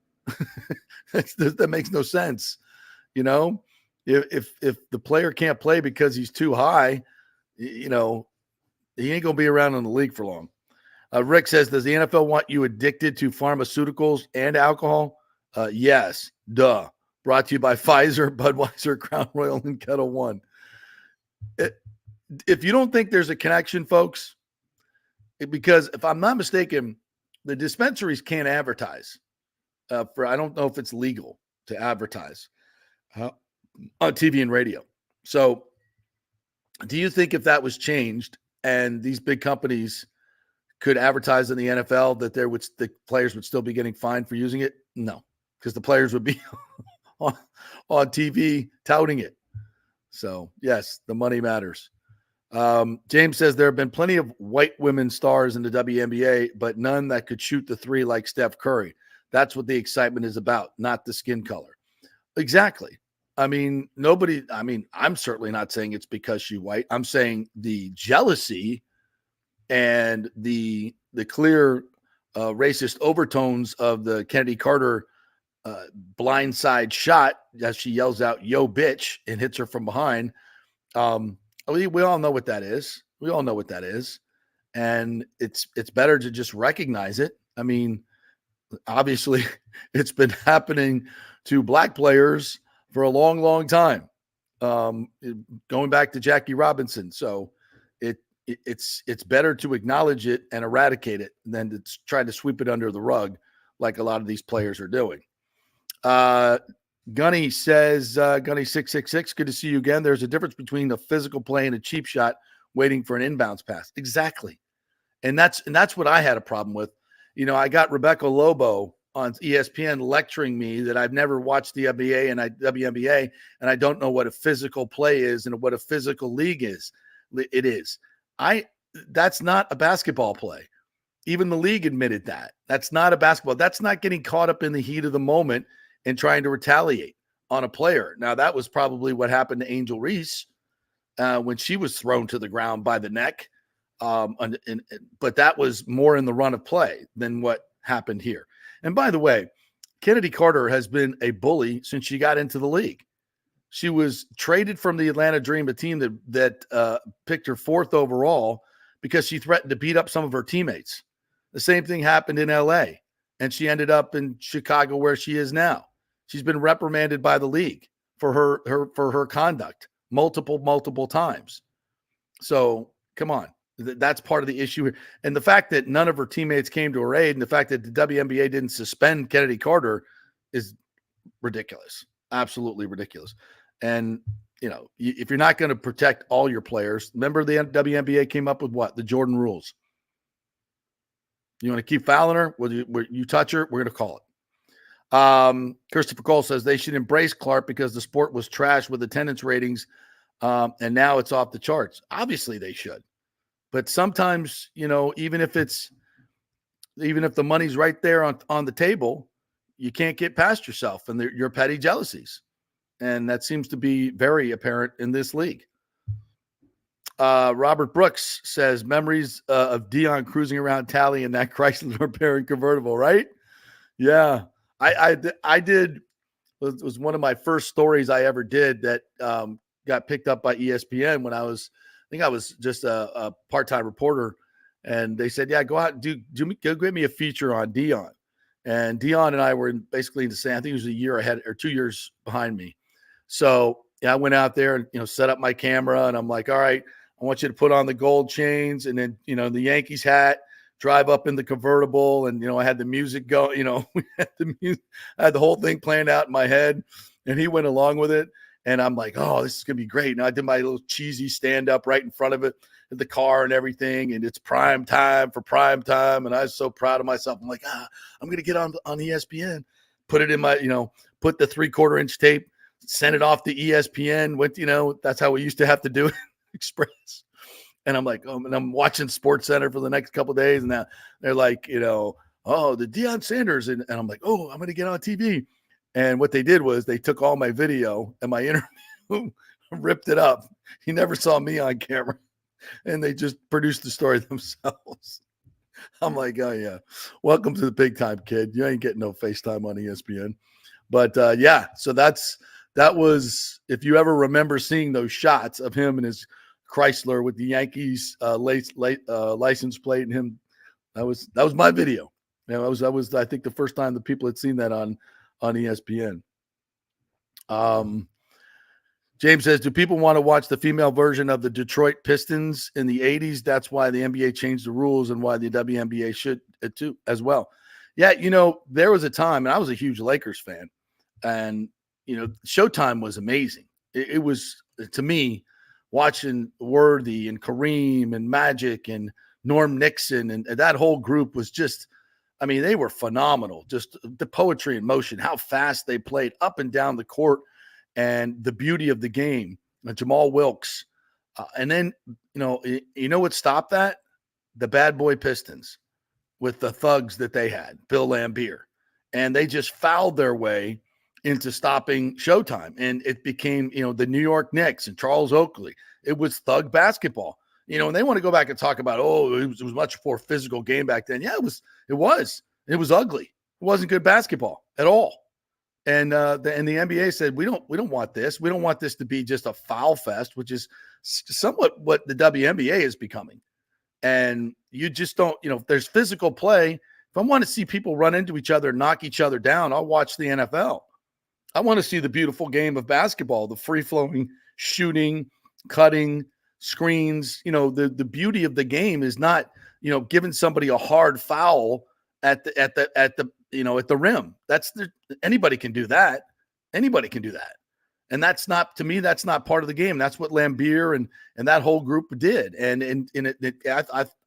That makes no sense. If the player can't play because he's too high, he ain't going to be around in the league for long. Rick says, does the NFL want you addicted to pharmaceuticals and alcohol? Yes. Duh. Brought to you by Pfizer, Budweiser, Crown Royal, and Kettle One. If you don't think there's a connection, folks, because if I'm not mistaken, the dispensaries can't advertise. I don't know if it's legal to advertise on TV and radio. So do you think if that was changed and these big companies could advertise in the NFL that the players would still be getting fined for using it? No, because the players would be on TV touting it. So yes, the money matters. James says there have been plenty of white women stars in the WNBA, but none that could shoot the three like Steph Curry. That's what the excitement is about, not the skin color. Exactly. I'm certainly not saying it's because she's white. I'm saying the jealousy and the clear racist overtones of the Kennedy Carter blindside shot as she yells out, "Yo, bitch," and hits her from behind. We all know what that is. We all know what that is. And it's better to just recognize it. I mean, obviously, it's been happening to black players for a long, long time, going back to Jackie Robinson. So it's better to acknowledge it and eradicate it than to try to sweep it under the rug like a lot of these players are doing. Gunny says, Gunny 666, good to see you again. There's a difference between a physical play and a cheap shot waiting for an inbounds pass. Exactly. And that's what I had a problem with. I got Rebecca Lobo on ESPN lecturing me that I've never watched the WNBA, and I don't know what a physical play is and what a physical league is. It is. That's not a basketball play. Even the league admitted that. That's not a basketball. That's not getting caught up in the heat of the moment and trying to retaliate on a player. Now, that was probably what happened to Angel Reese when she was thrown to the ground by the neck. But that was more in the run of play than what happened here. And by the way, Kennedy Carter has been a bully since she got into the league. She was traded from the Atlanta Dream, a team that picked her 4th overall because she threatened to beat up some of her teammates. The same thing happened in LA, and she ended up in Chicago where she is now. She's been reprimanded by the league for her conduct multiple times. So come on. That's part of the issue here. And the fact that none of her teammates came to her aid and the fact that the WNBA didn't suspend Kennedy Carter is ridiculous. Absolutely ridiculous. And, if you're not going to protect all your players, remember the WNBA came up with what? The Jordan rules. You want to keep fouling her? You touch her, we're going to call it. Christopher Cole says they should embrace Clark because the sport was trash with attendance ratings, and now it's off the charts. Obviously they should. But sometimes, even if the money's right there on the table, you can't get past yourself and your petty jealousies. And that seems to be very apparent in this league. Robert Brooks says memories of Dion cruising around Tally in that Chrysler repairing convertible, right? Yeah. I did. It was one of my first stories I ever did that got picked up by ESPN when I was just a part-time reporter, and they said, yeah, go out and go get me a feature on Dion. And Dion and I were basically in the same, I think it was a year ahead or 2 years behind me. So I went out there and, set up my camera, and I'm like, all right, I want you to put on the gold chains and then, the Yankees hat, drive up in the convertible. And, I had the music go, we had I had the whole thing planned out in my head, and he went along with it. And I'm like, oh, this is going to be great. And I did my little cheesy stand up right in front of it, the car and everything. And it's prime time for prime time. And I was so proud of myself. I'm like, I'm going to get on ESPN, put it in my, put the 3/4 inch tape, send it off to ESPN. That's how we used to have to do it, Express. And I'm like, and I'm watching Sports Center for the next couple of days. And now they're like, oh, the Deion Sanders. And I'm like, oh, I'm going to get on TV. And what they did was they took all my video and my interview, ripped it up. He never saw me on camera, and they just produced the story themselves. I'm like, oh, yeah, welcome to the big time, kid. You ain't getting no FaceTime on ESPN. But, so that was, if you ever remember seeing those shots of him and his Chrysler with the Yankees license plate and him, that was my video. That was I think the first time that people had seen that on ESPN. James says, do people want to watch the female version of the Detroit Pistons in the 80s? That's why the NBA changed the rules and why the WNBA should too as well. Yeah, there was a time, and I was a huge Lakers fan, and, Showtime was amazing. It was, to me, watching Worthy and Kareem and Magic and Norm Nixon and that whole group was just, they were phenomenal. Just the poetry in motion, how fast they played up and down the court, and the beauty of the game, Jamal Wilkes. And then, what stopped that? The bad boy Pistons with the thugs that they had, Bill Laimbeer. And they just fouled their way into stopping Showtime. And it became, the New York Knicks and Charles Oakley. It was thug basketball. And they want to go back and talk about, it was much more physical game back then. Yeah, it was ugly. It wasn't good basketball at all. And the NBA said, we don't want this. We don't want this to be just a foul fest, which is somewhat what the WNBA is becoming. And you just don't, if there's physical play, if I want to see people run into each other, knock each other down, I'll watch the NFL. I want to see the beautiful game of basketball, the free-flowing shooting, cutting, screens. The beauty of the game is not, giving somebody a hard foul at the rim. Anybody can do that. Anybody can do that. And that's not part of the game. That's what Laimbeer and that whole group did. And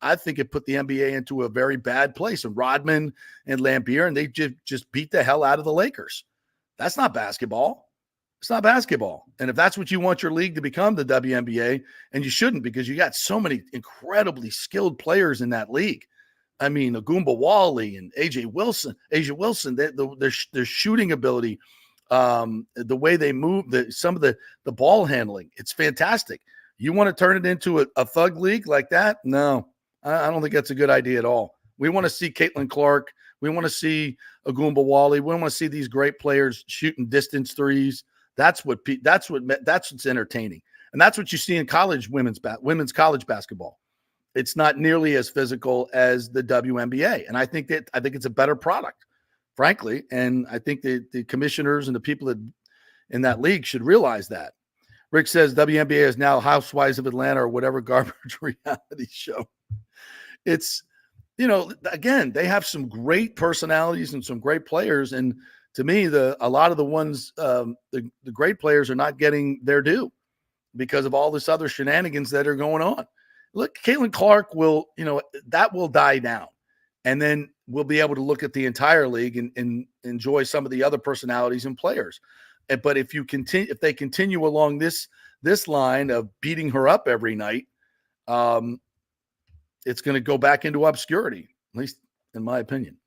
I think it put the NBA into a very bad place. And Rodman and Laimbeer, and they just beat the hell out of the Lakers. That's not basketball. It's not basketball. And if that's what you want your league to become, the WNBA, and you shouldn't, because you got so many incredibly skilled players in that league. Agumba Wally and Asia Wilson, their shooting ability, the way they move, some of the ball handling, it's fantastic. You want to turn it into a thug league like that? No, I don't think that's a good idea at all. We want to see Caitlin Clark. We want to see Agumba Wally. We want to see these great players shooting distance threes. That's what's entertaining, and that's what you see in women's college basketball. It's not nearly as physical as the WNBA, and I think it's a better product, frankly. And I think the commissioners and the people that in that league should realize that. Rick says WNBA is now Housewives of Atlanta or whatever garbage reality show. It's, again, they have some great personalities and some great players, and to me, a lot of the ones, the great players are not getting their due because of all this other shenanigans that are going on. Look, Caitlin Clark will die down. And then we'll be able to look at the entire league and enjoy some of the other personalities and players. But if they continue along this line of beating her up every night, it's going to go back into obscurity, at least in my opinion.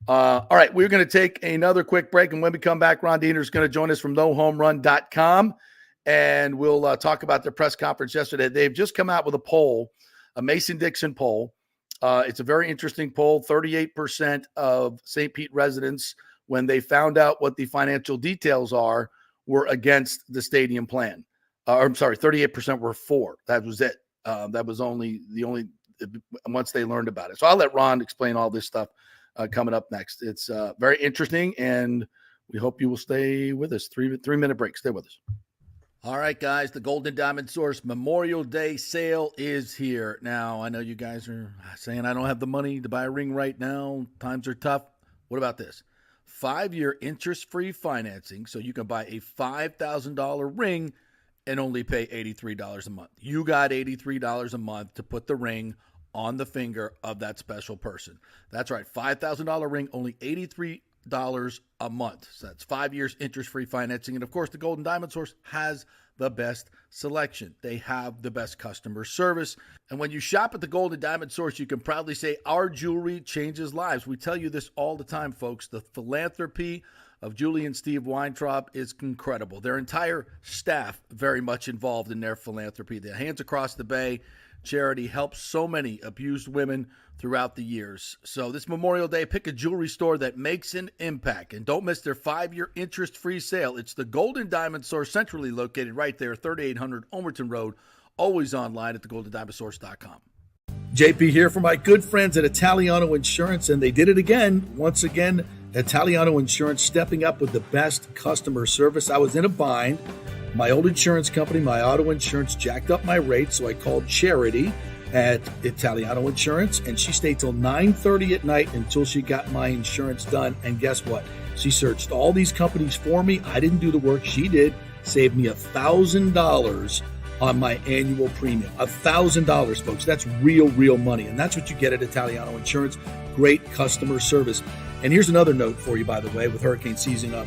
All right, we're going to take another quick break, and when we come back, Ron Diener is going to join us from nohomerun.com, and we'll talk about their press conference yesterday. They've just come out with a poll, a Mason-Dixon poll. It's a very interesting poll. 38% of St. Pete residents, when they found out what the financial details are, were against the stadium plan. 38% were for. That was it. That was once they learned about it. So I'll let Ron explain all this stuff coming up next. It's very interesting, and we hope you will stay with us. 3-minute break. Stay with us. All right, guys, the Golden Diamond Source Memorial Day sale is here. Now, I know you guys are saying I don't have the money to buy a ring right now. Times are tough. What about this? 5-year interest-free financing, so you can buy a $5,000 ring and only pay $83 a month. You got $83 a month to put the ring on the finger of that special person. That's right, $5,000 ring, only $83 a month. So that's 5 years interest-free financing. And of course, the Golden Diamond Source has the best selection. They have the best customer service. And when you shop at the Golden Diamond Source, you can proudly say our jewelry changes lives. We tell you this all the time, folks. The philanthropy of Julie and Steve Weintraub is incredible. Their entire staff very much involved in their philanthropy. The Hands Across the Bay charity helps so many abused women throughout the years. So this Memorial Day, pick a jewelry store that makes an impact. And don't miss their 5-year interest-free sale. It's the Golden Diamond Source, centrally located right there, 3800 Omerton Road, always online at thegoldendiamondsource.com. JP here for my good friends at Italiano Insurance, and they did it again. Once again, Italiano Insurance stepping up with the best customer service. I was in a bind. My old insurance company, my auto insurance, jacked up my rates, so I called Charity at Italiano Insurance, and she stayed till 9:30 at night until she got my insurance done. And guess what? She searched all these companies for me. I didn't do the work. She did. Saved me $1,000 on my annual premium. $1,000, folks. That's real money. And that's what you get at Italiano Insurance. Great customer service. And here's another note for you, by the way, with hurricane season up.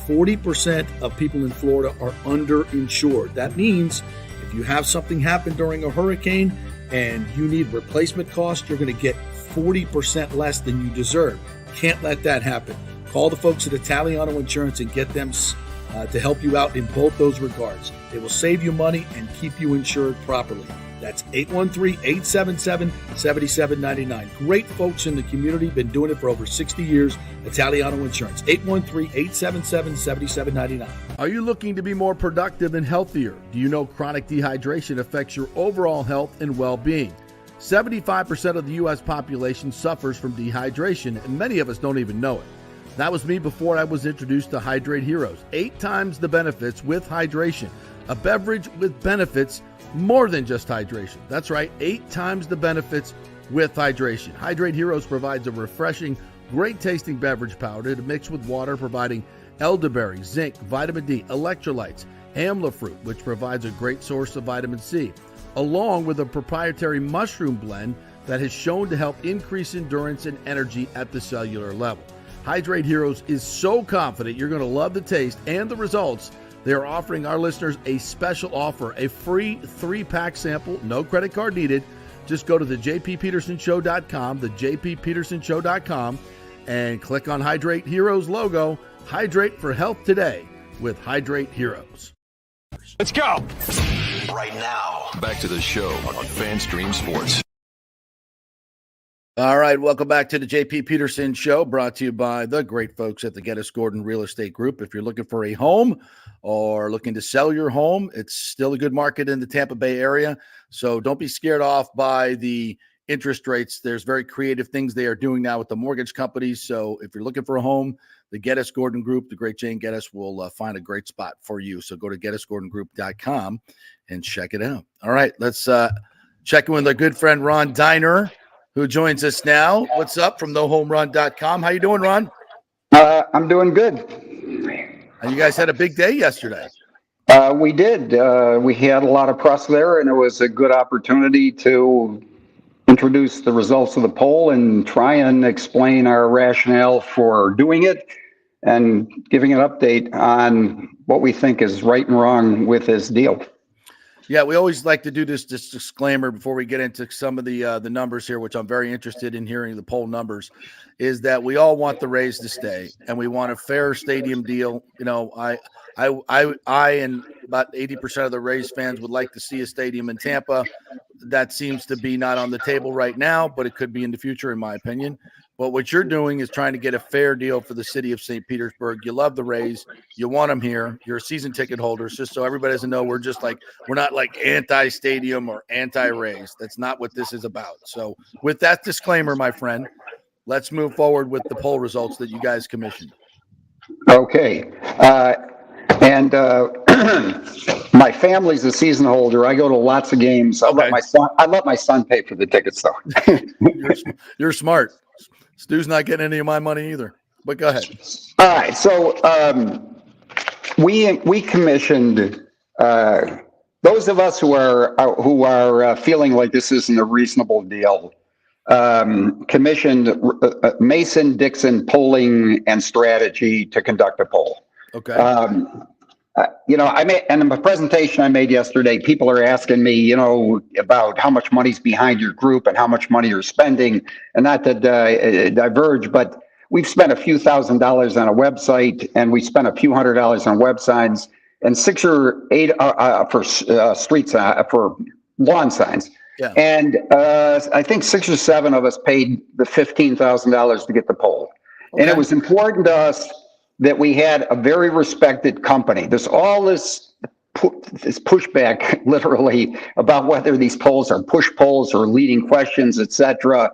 40% of people in Florida are underinsured. That means if you have something happen during a hurricane and you need replacement costs, you're going to get 40% less than you deserve. Can't let that happen. Call the folks at Italiano Insurance and get them to help you out in both those regards. They will save you money and keep you insured properly. That's 813-877-7799. Great folks in the community, been doing it for over 60 years. Italiano Insurance, 813-877-7799. Are you looking to be more productive and healthier? Do you know chronic dehydration affects your overall health and well-being? 75% of the U.S. population suffers from dehydration, and many of us don't even know it. That was me before I was introduced to Hydrate Heroes. 8 times the benefits with hydration. A beverage with benefits more than just hydration. That's right, 8 times the benefits with hydration. Hydrate Heroes provides a refreshing, great-tasting beverage powder to mix with water, providing elderberry, zinc, vitamin D, electrolytes, amla fruit, which provides a great source of vitamin C, along with a proprietary mushroom blend that has shown to help increase endurance and energy at the cellular level. Hydrate Heroes is so confident you're going to love the taste and the results. They are offering our listeners a special offer, a free 3-pack sample, no credit card needed. Just go to the jppetersonshow.com, the jppetersonshow.com, and click on Hydrate Heroes logo. Hydrate for health today with Hydrate Heroes. Let's go! Right now, back to the show on FanStream Sports. All right, welcome back to the J.P. Peterson Show, brought to you by the great folks at the Geddes Gordon Real Estate Group. If you're looking for a home or looking to sell your home, it's still a good market in the Tampa Bay area. So don't be scared off by the interest rates. There's very creative things they are doing now with the mortgage companies. So if you're looking for a home, the Geddes Gordon Group, the great Jane Geddes, will find a great spot for you. So go to GeddesGordonGroup.com and check it out. All right, let's check in with our good friend Ron Diner, who joins us now. What's up from NoHomeRun.com? How you doing, Ron? I'm doing good. And you guys had a big day yesterday. We did. We had a lot of press there, and it was a good opportunity to introduce the results of the poll and try and explain our rationale for doing it and giving an update on what we think is right and wrong with this deal. Yeah, we always like to do this disclaimer before we get into some of the numbers here, which I'm very interested in hearing the poll numbers, is that we all want the Rays to stay and we want a fair stadium deal. You know, I and about 80% of the Rays fans would like to see a stadium in Tampa. That seems to be not on the table right now, but it could be in the future, in my opinion. But what you're doing is trying to get a fair deal for the city of St. Petersburg. You love the Rays. You want them here. You're a season ticket holder. Just so everybody doesn't know, we're not like anti-stadium or anti-Rays. That's not what this is about. So with that disclaimer, my friend, let's move forward with the poll results that you guys commissioned. Okay. And my family's a season holder. I go to lots of games. I let my son pay for the tickets, though. You're smart. Stu's not getting any of my money either. But go ahead. All right. So we commissioned those of us who are feeling like this isn't a reasonable deal. Commissioned Mason Dixon Polling and Strategy to conduct a poll. Okay. In the presentation I made yesterday, people are asking me, about how much money's behind your group and how much money you're spending, and not to diverge, but we've spent a few $1,000s on a website, and we spent a few $100s on web signs, and 6 or 8 for streets for lawn signs. Yeah. And I think 6 or 7 of us paid the $15,000 to get the poll, okay. And it was important to us that we had a very respected company. There's all this pushback, literally, about whether these polls are push polls or leading questions, et cetera.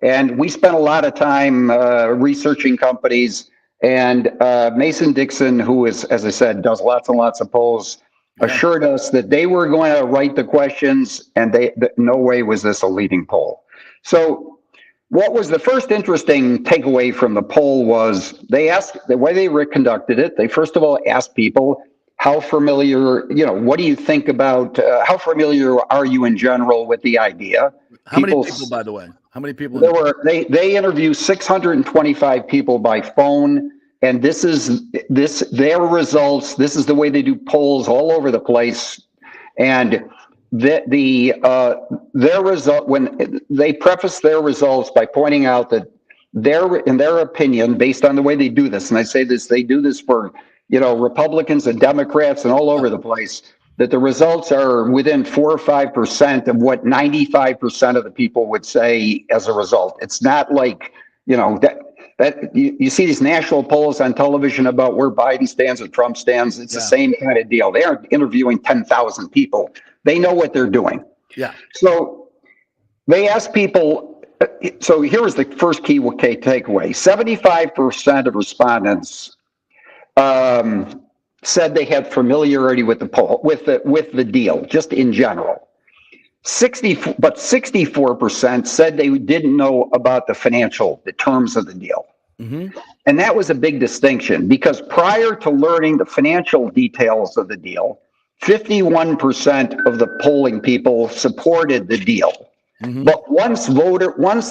And we spent a lot of time researching companies. And Mason Dixon, who is, as I said, does lots and lots of polls, assured us that they were going to write the questions, and that no way was this a leading poll. So what was the first interesting takeaway from the poll was they asked, the way they conducted it, they first of all asked people, how familiar, what do you think about, how familiar are you in general with the idea? How many people, by the way? How many people? They interviewed 625 people by phone, and this is their results. This is the way they do polls all over the place. And their result, when they preface their results by pointing out that in their opinion, based on the way they do this, and I say this, they do this for Republicans and Democrats and all over the place, that the results are within 4 or 5% of what 95% of the people would say as a result. It's not like, that you see these national polls on television about where Biden stands or Trump stands. It's the same kind of deal. They aren't interviewing 10,000 people. They know what they're doing. Yeah. So they asked people. So here was the first key takeaway. 75% of respondents said they had familiarity with the poll, with the deal, just in general. 64% said they didn't know about the terms of the deal. Mm-hmm. And that was a big distinction, because prior to learning the financial details of the deal, 51% of the polling people supported the deal. Mm-hmm. But once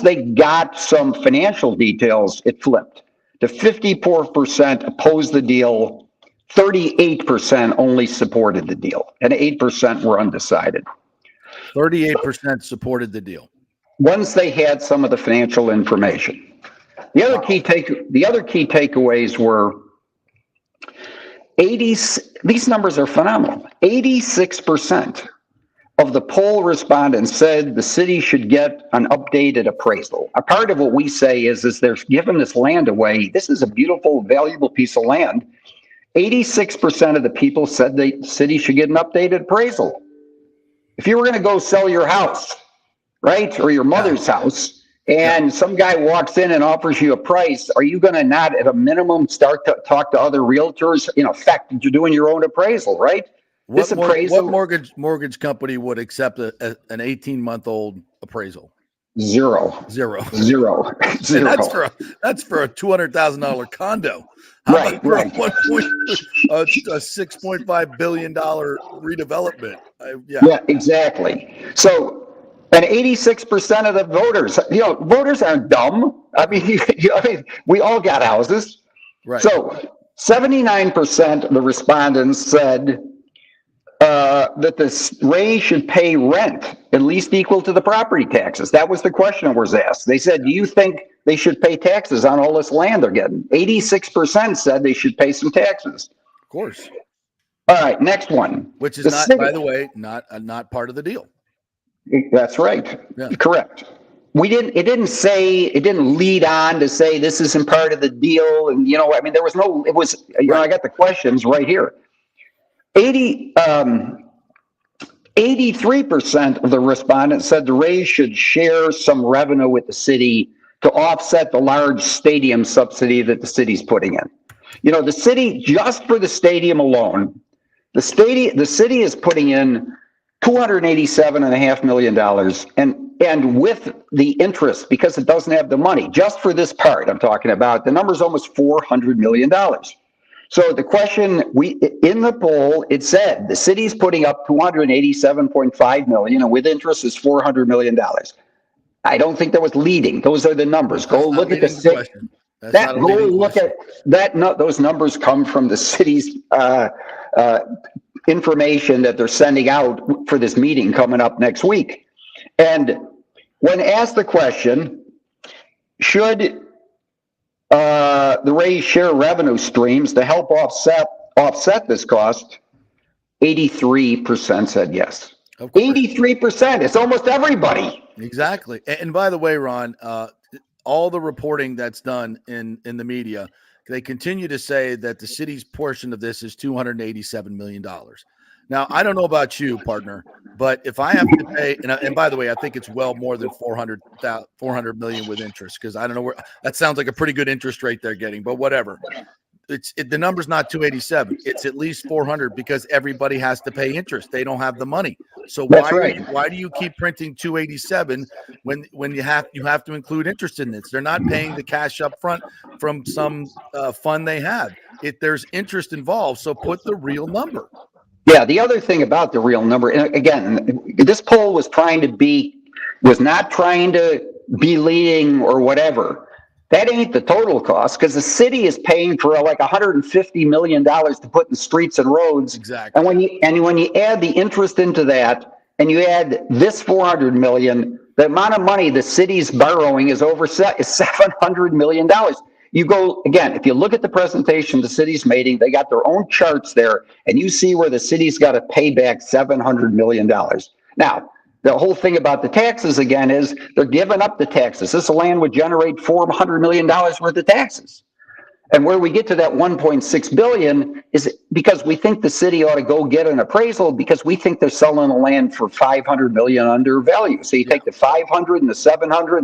they got some financial details, it flipped. The 54% opposed the deal, 38% only supported the deal, and 8% were undecided. 38% supported the deal once they had some of the financial information. The other key takeaways were these numbers are phenomenal. 86% of the poll respondents said the city should get an updated appraisal. A part of what we say is they're giving this land away. This is a beautiful, valuable piece of land. 86% of the people said the city should get an updated appraisal. If you were going to go sell your house, right, or your mother's house, and some guy walks in and offers you a price, are you going to not, at a minimum, start to talk to other realtors? In effect, you're doing your own appraisal, right? What mortgage company would accept an 18-month-old appraisal? Zero. And that's for a $200,000 condo. How about a $6.5 billion redevelopment? Yeah, exactly. So, and 86% of the voters, voters aren't dumb. I mean, we all got houses. Right. So 79% of the respondents said that the Ray should pay rent at least equal to the property taxes. That was the question that was asked. They said, do you think they should pay taxes on all this land they're getting? 86% said they should pay some taxes. Of course. All right, next one. Which is by the way, not part of the deal. That's right. Yeah. Correct. It didn't lead on to say this isn't part of the deal. And, there was no, it was, I got the questions right here. 83% of the respondents said the Rays should share some revenue with the city to offset the large stadium subsidy that the city's putting in. The city, just for the stadium alone, the city is putting in $287.5 million, and with the interest, because it doesn't have the money, just for this part I'm talking about, the number's almost $400 million. So the question, in the poll, it said the city's putting up $287.5 million, and with interest is $400 million. I don't think that was leading. Those are the numbers. Go look at the city. Those numbers come from the city's information that they're sending out for this meeting coming up next week. And when asked the question, should the Rays share revenue streams to help offset this cost, 83% said yes. 83%. It's almost everybody. Exactly. And by the way, Ron, all the reporting that's done in the media, they continue to say that the city's portion of this is $287 million. Now, I don't know about you, partner, but if I have to pay, and by the way, I think it's well more than 400 million with interest, because I don't know where that sounds like a pretty good interest rate they're getting, but whatever. The number's not 287. It's at least 400 because everybody has to pay interest. They don't have the money. So why do you keep printing 287 when you have to include interest in this? They're not paying the cash up front from some fund they have. There's interest involved, so put the real number. Yeah, the other thing about the real number, and again, this poll was not trying to be leading or whatever. That ain't the total cost, because the city is paying for like $150 million to put in streets and roads. Exactly. And when you add the interest into that, and you add this $400 million, the amount of money the city's borrowing is $700 million. You go, again, if you look at the presentation the city's making, they got their own charts there, and you see where the city's got to pay back $700 million. Now, the whole thing about the taxes, again, is they're giving up the taxes. This land would generate $400 million worth of taxes. And where we get to that $1.6 billion is because we think the city ought to go get an appraisal, because we think they're selling the land for $500 million under value. So you take the 500 and the 700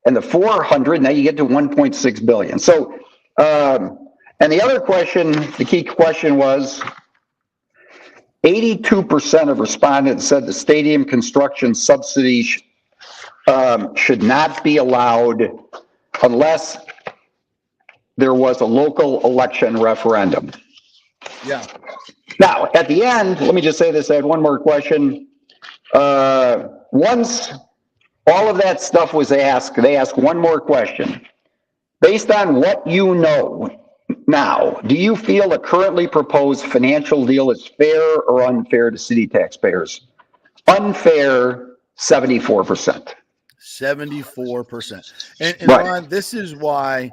and the 400, now you get to 1.6 billion. So, and the other question, the key question was, 82% of respondents said the stadium construction subsidy should not be allowed unless there was a local election referendum. Yeah. Now, at the end, let me just say this, I had one more question. Once all of that stuff was asked, they asked one more question. Based on what you know now, do you feel the currently proposed financial deal is fair or unfair to city taxpayers? Unfair, 74%. 74%. And Right. Ron, this is why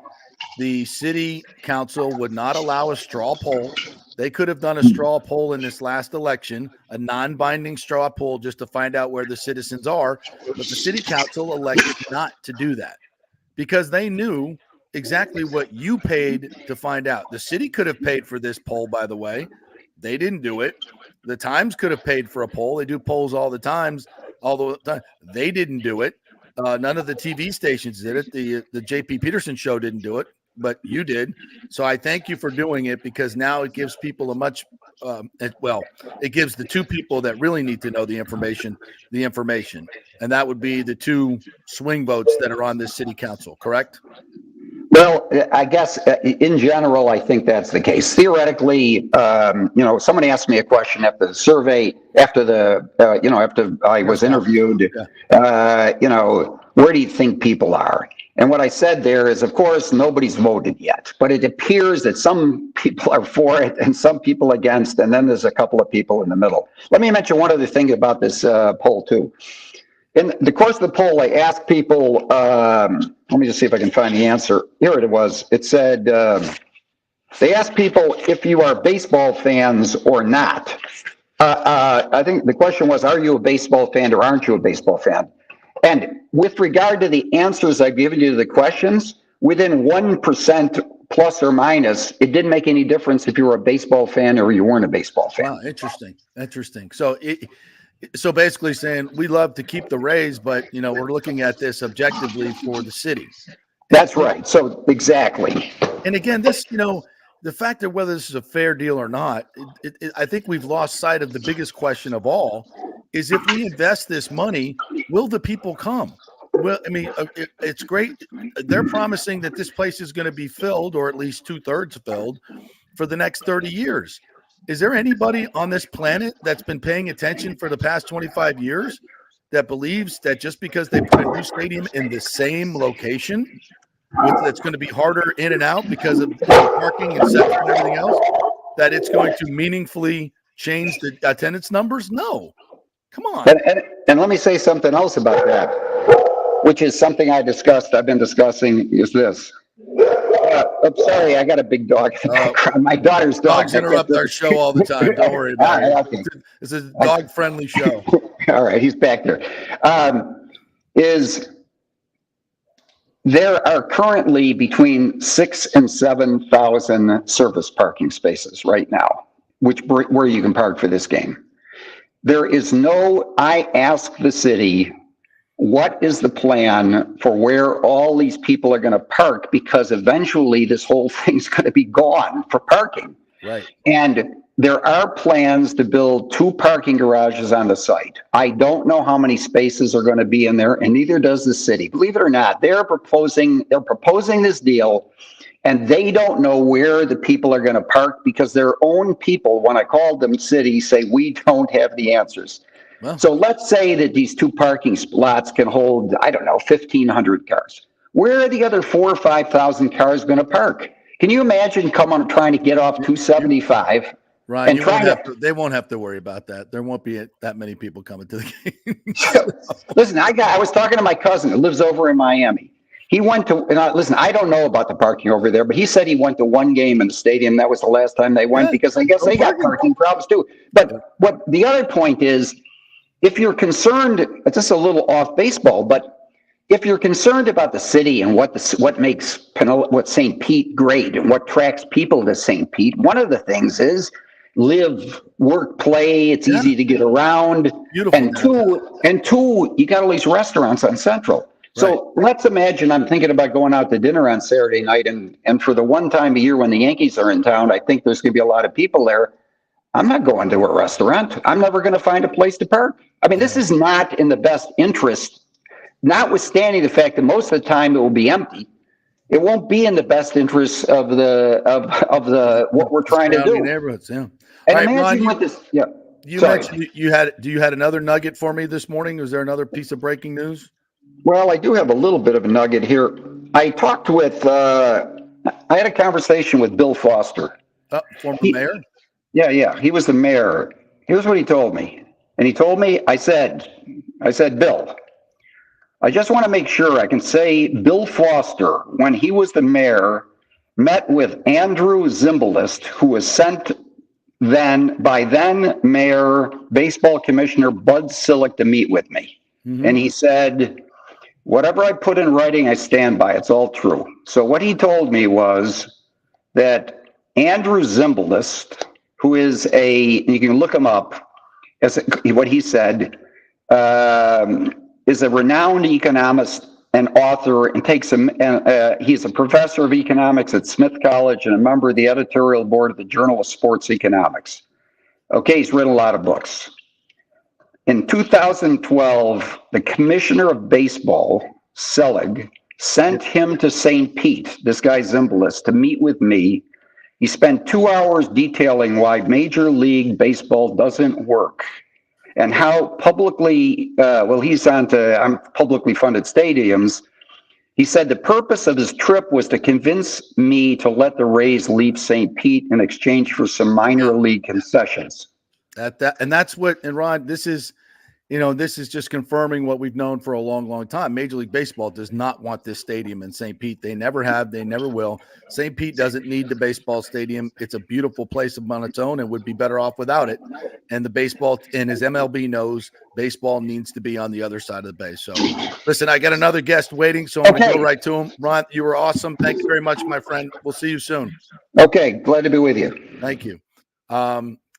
the city council would not allow a straw poll. They could have done a straw poll in this last election, a non-binding straw poll, just to find out where the citizens are. But the city council elected not to do that because they knew exactly what you paid to find out. The city could have paid for this poll, by the way. They didn't do it. The Times could have paid for a poll. They do polls all the time. They didn't do it. None of the TV stations did it. The JP Peterson show didn't do it, but you did. So I thank you for doing it, because now it gives people it gives the two people that really need to know the information, and that would be the two swing votes that are on this city council, correct? Well, I guess in general, I think that's the case. Theoretically, somebody asked me a question after the survey, after I was interviewed, where do you think people are? And what I said there is, of course, nobody's voted yet, but it appears that some people are for it and some people against, and then there's a couple of people in the middle. Let me mention one other thing about this poll too. In the course of the poll, I asked people, let me just see if I can find the answer. Here it was. It said, they asked people if you are baseball fans or not. I think the question was, are you a baseball fan or aren't you a baseball fan? And with regard to the answers I've given you to the questions, within 1% plus or minus, it didn't make any difference if you were a baseball fan or you weren't a baseball fan. Wow, interesting. So basically saying we love to keep the Rays, but we're looking at this objectively for the city. That's right. So exactly. And again, this, the fact that whether this is a fair deal or not, I think we've lost sight of the biggest question of all, is if we invest this money, will the people come? Well, I mean, it's great. They're promising that this place is going to be filled, or at least 2/3 filled, for the next 30 years. Is there anybody on this planet that's been paying attention for the past 25 years that believes that just because they put a new stadium in the same location, that's going to be harder in and out because of parking and cetera and everything else, that it's going to meaningfully change the attendance numbers? No. Come on. And let me say something else about that, which is something I've been discussing, is this. I'm sorry, I got a big dog in the background. My daughter's dog. Dogs interrupt our show all the time. Don't worry about it. Okay. It's a dog-friendly show. All right, he's back there. There are currently between 6,000 and 7,000 service parking spaces right now. where you can park for this game. There is no, I asked the city, what is the plan for where all these people are going to park? Because eventually this whole thing's going to be gone for parking. Right. And there are plans to build 2 parking garages on the site. I don't know how many spaces are going to be in there, and neither does the city. Believe it or not, they're proposing this deal, and they don't know where the people are going to park because their own people, when I called them city, say we don't have the answers. Well, so let's say that these 2 parking lots can hold, I don't know, 1,500 cars. Where are the other 4,000 or 5,000 cars going to park? Can you imagine trying to get off 275? Ryan, And they won't have to worry about that. There won't be that many people coming to the game. Listen, I was talking to my cousin who lives over in Miami. He went to, listen, I don't know about the parking over there, but he said he went to 1 game in the stadium. That was the last time they went because I guess they got parking problems too. But what the other point is, if you're concerned, it's just a little off baseball, but if you're concerned about the city and what makes St. Pete great and what attracts people to St. Pete, one of the things is live, work, play. It's easy to get around. Beautiful. And two, you got all these restaurants on Central. So let's imagine I'm thinking about going out to dinner on Saturday night, and for the one time a year when the Yankees are in town, I think there's going to be a lot of people there. I'm not going to a restaurant. I'm never going to find a place to park. I mean, this is not in the best interest, notwithstanding the fact that most of the time it will be empty. It won't be in the best interest of the what we're trying to do. Neighborhoods, yeah. And All right, imagine Ron, what this. Yeah. You mentioned you had another nugget for me this morning. Was there another piece of breaking news? Well, I do have a little bit of a nugget here. I talked with. I had a conversation with Bill Foster. Former mayor. Yeah, he was the mayor. Here's what he told me, and he told me, I said, Bill, I just want to make sure I can say Bill Foster, when he was the mayor, met with Andrew Zimbalist, who was sent by then Mayor Baseball Commissioner Bud Silic to meet with me. Mm-hmm. And he said, whatever I put in writing, I stand by. It's all true. So what he told me was that Andrew Zimbalist, who is you can look him up, what he said, is a renowned economist and author, and he's a professor of economics at Smith College and a member of the editorial board of the Journal of Sports Economics. Okay, he's written a lot of books. In 2012, the commissioner of baseball, Selig, sent him to St. Pete, this guy Zimbalist, to meet with me. He spent 2 hours detailing why Major League Baseball doesn't work and how publicly, he's on publicly funded stadiums. He said the purpose of his trip was to convince me to let the Rays leave St. Pete in exchange for some minor league concessions. And Ron, this is just confirming what we've known for a long, long time. Major League Baseball does not want this stadium in St. Pete. They never have. They never will. St. Pete doesn't need the baseball stadium. It's a beautiful place on its own and would be better off without it. And the baseball, and as MLB knows, baseball needs to be on the other side of the bay. So, listen, I got another guest waiting, so I'm going to go right to him. Ron, you were awesome. Thank you very much, my friend. We'll see you soon. Okay, glad to be with you. Thank you.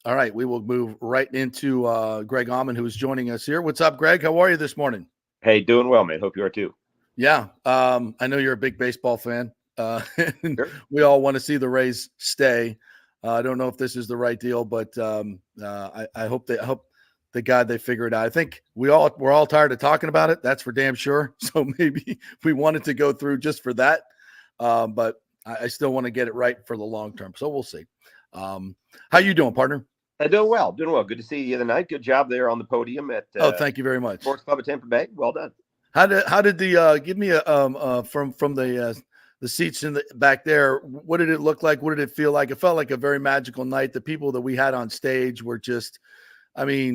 All right, we will move right into Greg Auman, who is joining us here. What's up, Greg? How are you this morning? Hey, doing well, man. Hope you are too. Yeah, I know you're a big baseball fan. Sure. We all want to see the Rays stay. I don't know if this is the right deal, but I hope the God they figure it out. I think we're all tired of talking about it. That's for damn sure. So maybe we wanted to go through just for that, but I still want to get it right for the long term. So we'll see. How you doing, partner? Doing well. Good to see you the other night. Good job there on the podium at thank you very much. Sports Club of Tampa Bay. Well done. How did the give me a from the seats in the back there? What did it look like? What did it feel like? It felt like a very magical night. The people that we had on stage were just,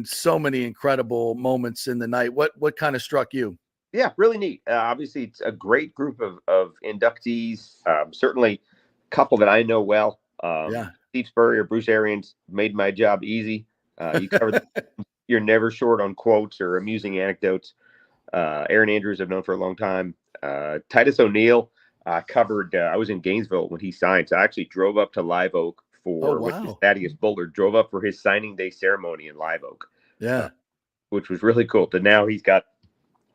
so many incredible moments in the night. What kind of struck you? Yeah, really neat. Obviously, it's a great group of inductees. Certainly, a couple that I know well. Steve Spurrier, Bruce Arians made my job easy. You covered you're never short on quotes or amusing anecdotes. Aaron Andrews I've known for a long time. Titus O'Neill covered. I was in Gainesville when he signed, so I actually drove up to Live Oak for with Thaddeus Bullard, drove up for his signing day ceremony in Live Oak. Yeah. Which was really cool. But now he's got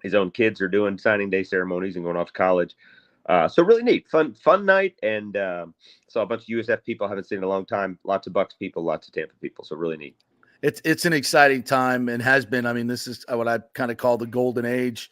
his own kids are doing signing day ceremonies and going off to college. So really neat, fun night. And saw a bunch of USF people I haven't seen in a long time. Lots of Bucks people, lots of Tampa people. So really neat. It's an exciting time and has been. I mean, this is what I kind of call the golden age.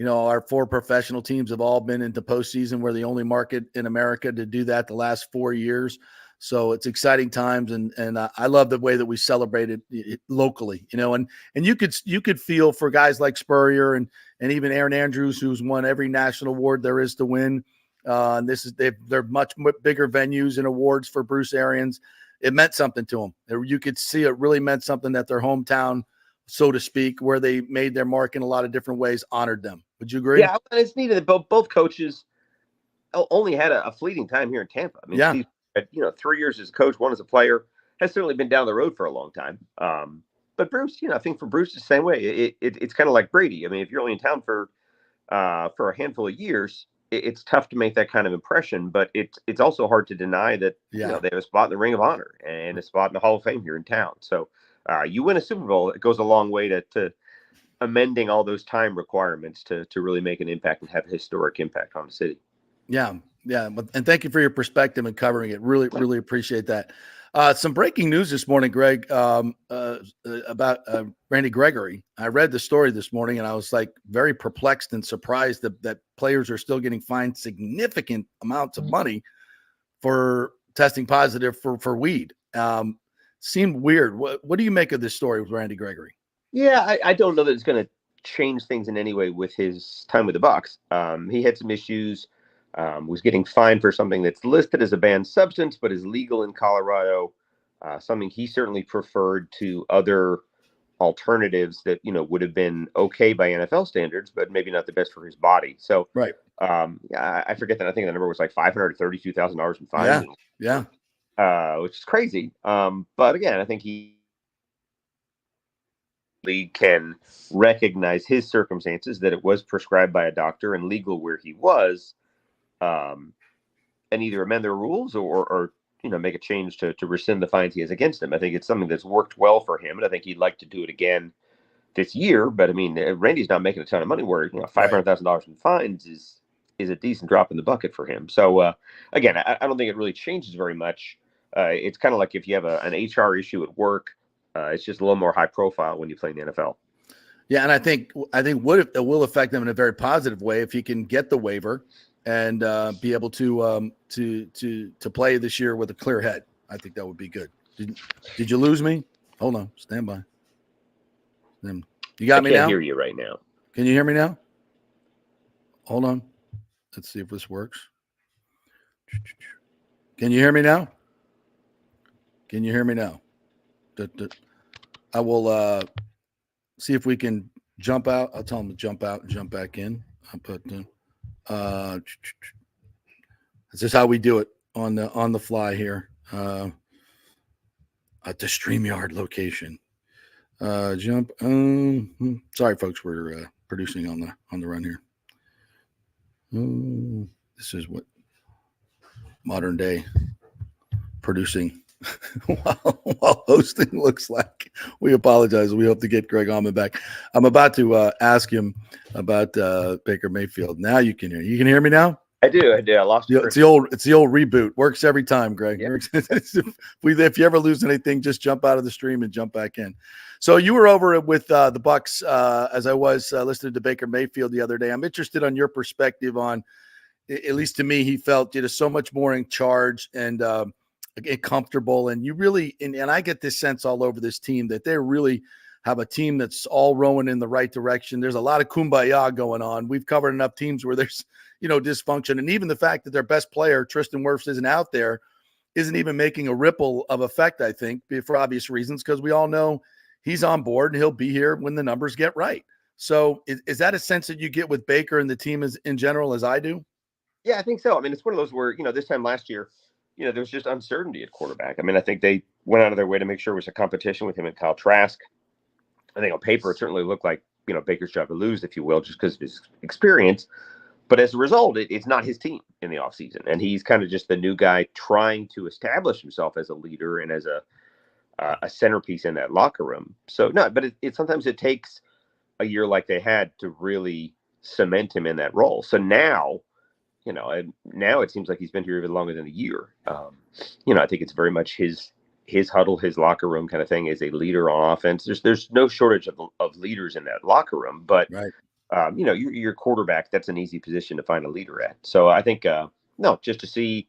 Our 4 professional teams have all been into postseason. We're the only market in America to do that the last 4 years. So it's exciting times, and I love the way that we celebrated it locally. And you could feel for guys like Spurrier and even Aaron Andrews, who's won every national award there is to win. And they're much bigger venues and awards for Bruce Arians. It meant something to them. You could see it really meant something that their hometown, so to speak, where they made their mark in a lot of different ways, honored them. Would you agree? Yeah, and it's neat that both coaches only had a fleeting time here in Tampa. I mean, yeah. Steve, 3 years as a coach, 1 as a player, has certainly been down the road for a long time. But Bruce, I think for Bruce, the same way. It's kind of like Brady. I mean, if you're only in town for a handful of years, it's tough to make that kind of impression. But it's also hard to deny that they have a spot in the Ring of Honor and a spot in the Hall of Fame here in town. So you win a Super Bowl, it goes a long way to amending all those time requirements to really make an impact and have a historic impact on the city. Yeah. And thank you for your perspective and covering it. Really, really appreciate that. Some breaking news this morning, Greg, about Randy Gregory. I read the story this morning and I was very perplexed and surprised that players are still getting fined significant amounts of money for testing positive for weed. Seemed weird. What do you make of this story with Randy Gregory? Yeah, I don't know that it's going to change things in any way with his time with the Bucs. He had some issues, was getting fined for something that's listed as a banned substance, but is legal in Colorado, something he certainly preferred to other alternatives that, would have been okay by NFL standards, but maybe not the best for his body. So, right. I forget that. I think the number was like $532,000 in fines. Yeah. Which is crazy. But again, I think league can recognize his circumstances, that it was prescribed by a doctor and legal where he was, and either amend their rules or make a change to rescind the fines he has against him. I think it's something that's worked well for him, and I think he'd like to do it again this year. But I mean, Randy's not making a ton of money, where $500,000 in fines is a decent drop in the bucket for him. So again, I don't think it really changes very much. It's kind of like if you have an HR issue at work. It's just a little more high profile when you play in the NFL. Yeah, and I think it will affect them in a very positive way if he can get the waiver and be able to play this year with a clear head. I think that would be good. Did you lose me? Hold on, stand by. You got me now? I can't hear you right now. Can you hear me now? Hold on. Let's see if this works. Can you hear me now? Can you hear me now? I will see if we can jump out. I'll tell them to jump out and jump back in. I'll put this is how we do it on the fly here at the StreamYard location. Jump. Sorry, folks, we're producing on the run here. This is what modern day producing while hosting looks like. We apologize. We hope to get Greg Auman back. I'm about to ask him about Baker Mayfield. Now you can hear. You can hear me now? I do. I lost you. It's the old reboot. Works every time, Greg. Yep. If you ever lose anything, just jump out of the stream and jump back in. So you were over with the Bucs as I was listening to Baker Mayfield the other day. I'm interested on your perspective on, at least to me, he felt so much more in charge and comfortable. And you really, and I get this sense all over this team that they really have a team that's all rowing in the right direction. There's a lot of kumbaya going on. We've covered enough teams where there's, dysfunction. And even the fact that their best player, Tristan Wirfs, isn't out there, isn't even making a ripple of effect, I think, for obvious reasons, because we all know he's on board and he'll be here when the numbers get right. So is that a sense that you get with Baker and the team in general, as I do? Yeah, I think so. I mean, it's one of those where, this time last year, there was just uncertainty at quarterback. I mean, I think they went out of their way to make sure it was a competition with him and Kyle Trask. I think on paper, it certainly looked like, Baker's job to lose, if you will, just because of his experience. But as a result, it's not his team in the offseason. And he's kind of just the new guy trying to establish himself as a leader and as a centerpiece in that locker room. So, no, but sometimes it takes a year like they had to really cement him in that role. So now, now it seems like he's been here even longer than a year. I think it's very much his huddle, his locker room kind of thing as a leader on offense. There's no shortage of leaders in that locker room, but right. Your quarterback, that's an easy position to find a leader at. So I think, just to see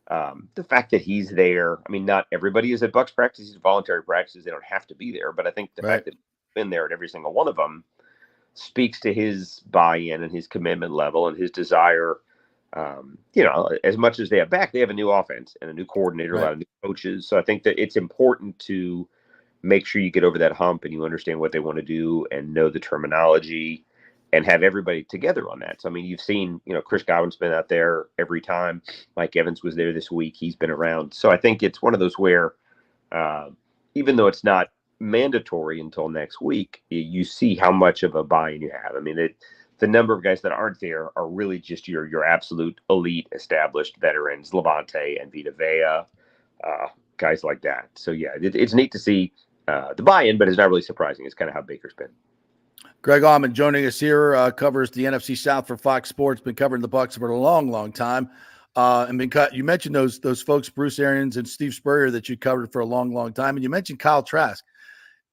the fact that he's there. I mean, not everybody is at Bucs practices, voluntary practices. They don't have to be there. But I think the fact that he's been there at every single one of them speaks to his buy-in and his commitment level and his desire. As much as they have back, they have a new offense and a new coordinator, a lot of new coaches. So I think that it's important to make sure you get over that hump and you understand what they want to do and know the terminology and have everybody together on that. So, I mean, you've seen, Chris Godwin's been out there every time. Mike Evans was there this week. He's been around. So I think it's one of those where, even though it's not mandatory until next week, you see how much of a buy-in you have. I mean, the number of guys that aren't there are really just your absolute elite established veterans, Levante and Vita Vea, guys like that. So, yeah, it's neat to see the buy-in, but it's not really surprising. It's kind of how Baker's been. Greg Auman joining us here, covers the NFC South for Fox Sports, been covering the Bucs for a long, long time. You mentioned those folks, Bruce Arians and Steve Spurrier, that you covered for a long, long time. And you mentioned Kyle Trask.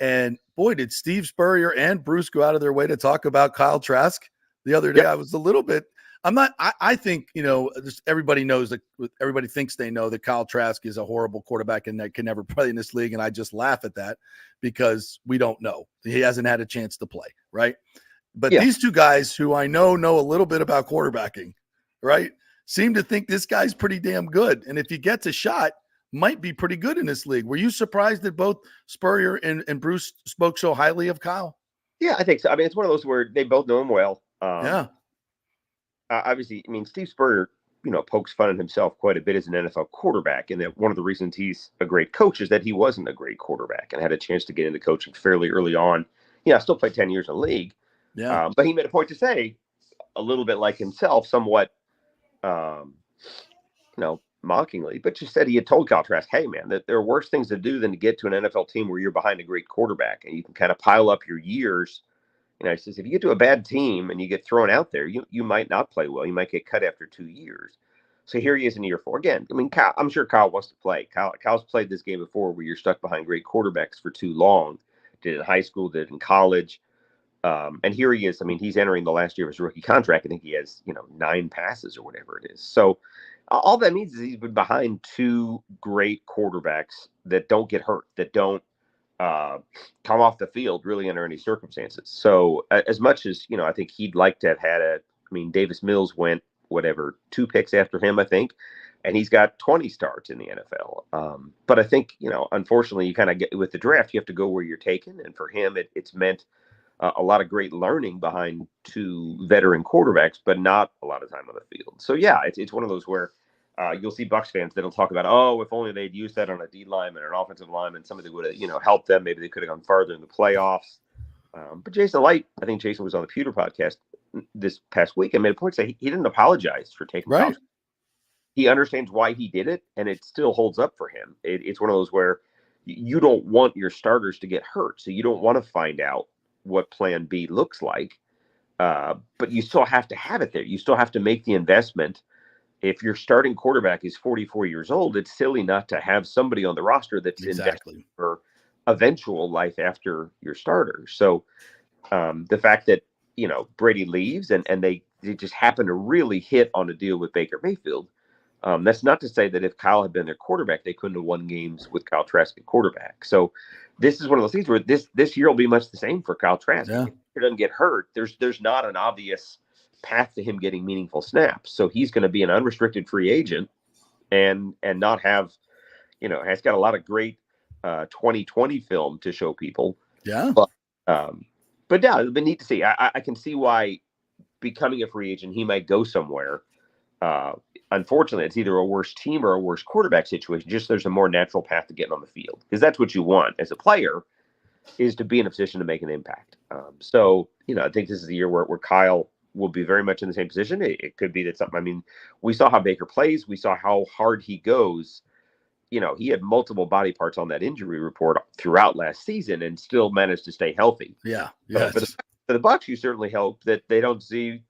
And boy, did Steve Spurrier and Bruce go out of their way to talk about Kyle Trask the other day. Yep. I was a little bit, I think, everybody knows that everybody thinks they know that Kyle Trask is a horrible quarterback and that can never play in this league. And I just laugh at that because we don't know. He hasn't had a chance to play. Right. But these two guys who I know a little bit about quarterbacking, right, seem to think this guy's pretty damn good. And if he gets a shot, might be pretty good in this league. Were you surprised that both Spurrier and Bruce spoke so highly of Kyle? Yeah, I think so. I mean, it's one of those where they both know him well. Obviously, I mean, Steve Spurrier, pokes fun at himself quite a bit as an NFL quarterback. And that one of the reasons he's a great coach is that he wasn't a great quarterback and had a chance to get into coaching fairly early on. I still played 10 years in the league. Yeah. But he made a point to say, a little bit like himself, somewhat, mockingly, but just said he had told Kyle Trask, hey, man, that there are worse things to do than to get to an NFL team where you're behind a great quarterback and you can kind of pile up your years. He says, if you get to a bad team and you get thrown out there, you might not play well. You might get cut after 2 years. So here he is in year 4. Again, I mean, I'm sure Kyle wants to play. Kyle's played this game before where you're stuck behind great quarterbacks for too long. Did it in high school, did it in college. And here he is. I mean, he's entering the last year of his rookie contract. I think he has, 9 passes or whatever it is. So all that means is he's been behind 2 great quarterbacks that don't get hurt, that don't come off the field really under any circumstances. So as much as, I think he'd like to have had Davis Mills went, 2 picks after him, I think, and he's got 20 starts in the NFL. But I think, unfortunately, you kind of get with the draft, you have to go where you're taken. And for him, it's meant a lot of great learning behind 2 veteran quarterbacks, but not a lot of time on the field. So, yeah, it's one of those where you'll see Bucs fans that'll talk about, if only they'd used that on a D lineman or an offensive lineman, somebody that would have, helped them. Maybe they could have gone farther in the playoffs. But Jason Light, I think Jason was on the Pewter podcast this past week and made a point to say he didn't apologize for taking right. He understands why he did it, and it still holds up for him. It's one of those where you don't want your starters to get hurt, so you don't want to find out what plan B looks like, but you still have to have it there. You still have to make the investment. If your starting quarterback is 44 years old, it's silly not to have somebody on the roster that's invested for eventual life after your starter. So the fact that, Brady leaves and they just happen to really hit on a deal with Baker Mayfield, that's not to say that if Kyle had been their quarterback, they couldn't have won games with Kyle Trask at quarterback. So this is one of those things where this year will be much the same for Kyle Trask. Yeah. If he doesn't get hurt, there's not an obvious path to him getting meaningful snaps. So he's going to be an unrestricted free agent and not have, has got a lot of great 2020 film to show people. Yeah. But yeah, it'll be neat to see. I can see why becoming a free agent, he might go somewhere. Unfortunately, it's either a worse team or a worse quarterback situation. Just there's a more natural path to getting on the field because that's what you want as a player is to be in a position to make an impact. So, I think this is the year where Kyle will be very much in the same position. It could be that something. I mean, we saw how Baker plays. We saw how hard he goes. You know, he had multiple body parts on that injury report throughout last season and still managed to stay healthy. Yeah. For the Bucs, you certainly hope that they don't see,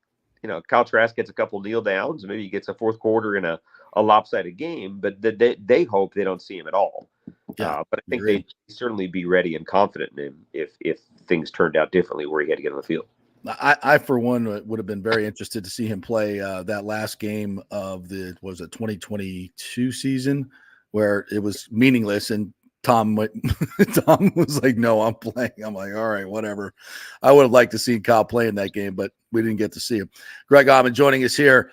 you know, Kyle Trask gets a couple kneel downs, maybe he gets a fourth quarter in a lopsided game, but they hope they don't see him at all. Yeah, but I think they'd certainly be ready and confident in him if things turned out differently where he had to get on the field. I for one, would have been very interested to see him play that last game of the 2022 season where it was meaningless. And Tom was like, no, I'm playing. I'm like, all right, whatever. I would have liked to see Kyle play in that game, but we didn't get to see him. Greg Auman joining us here.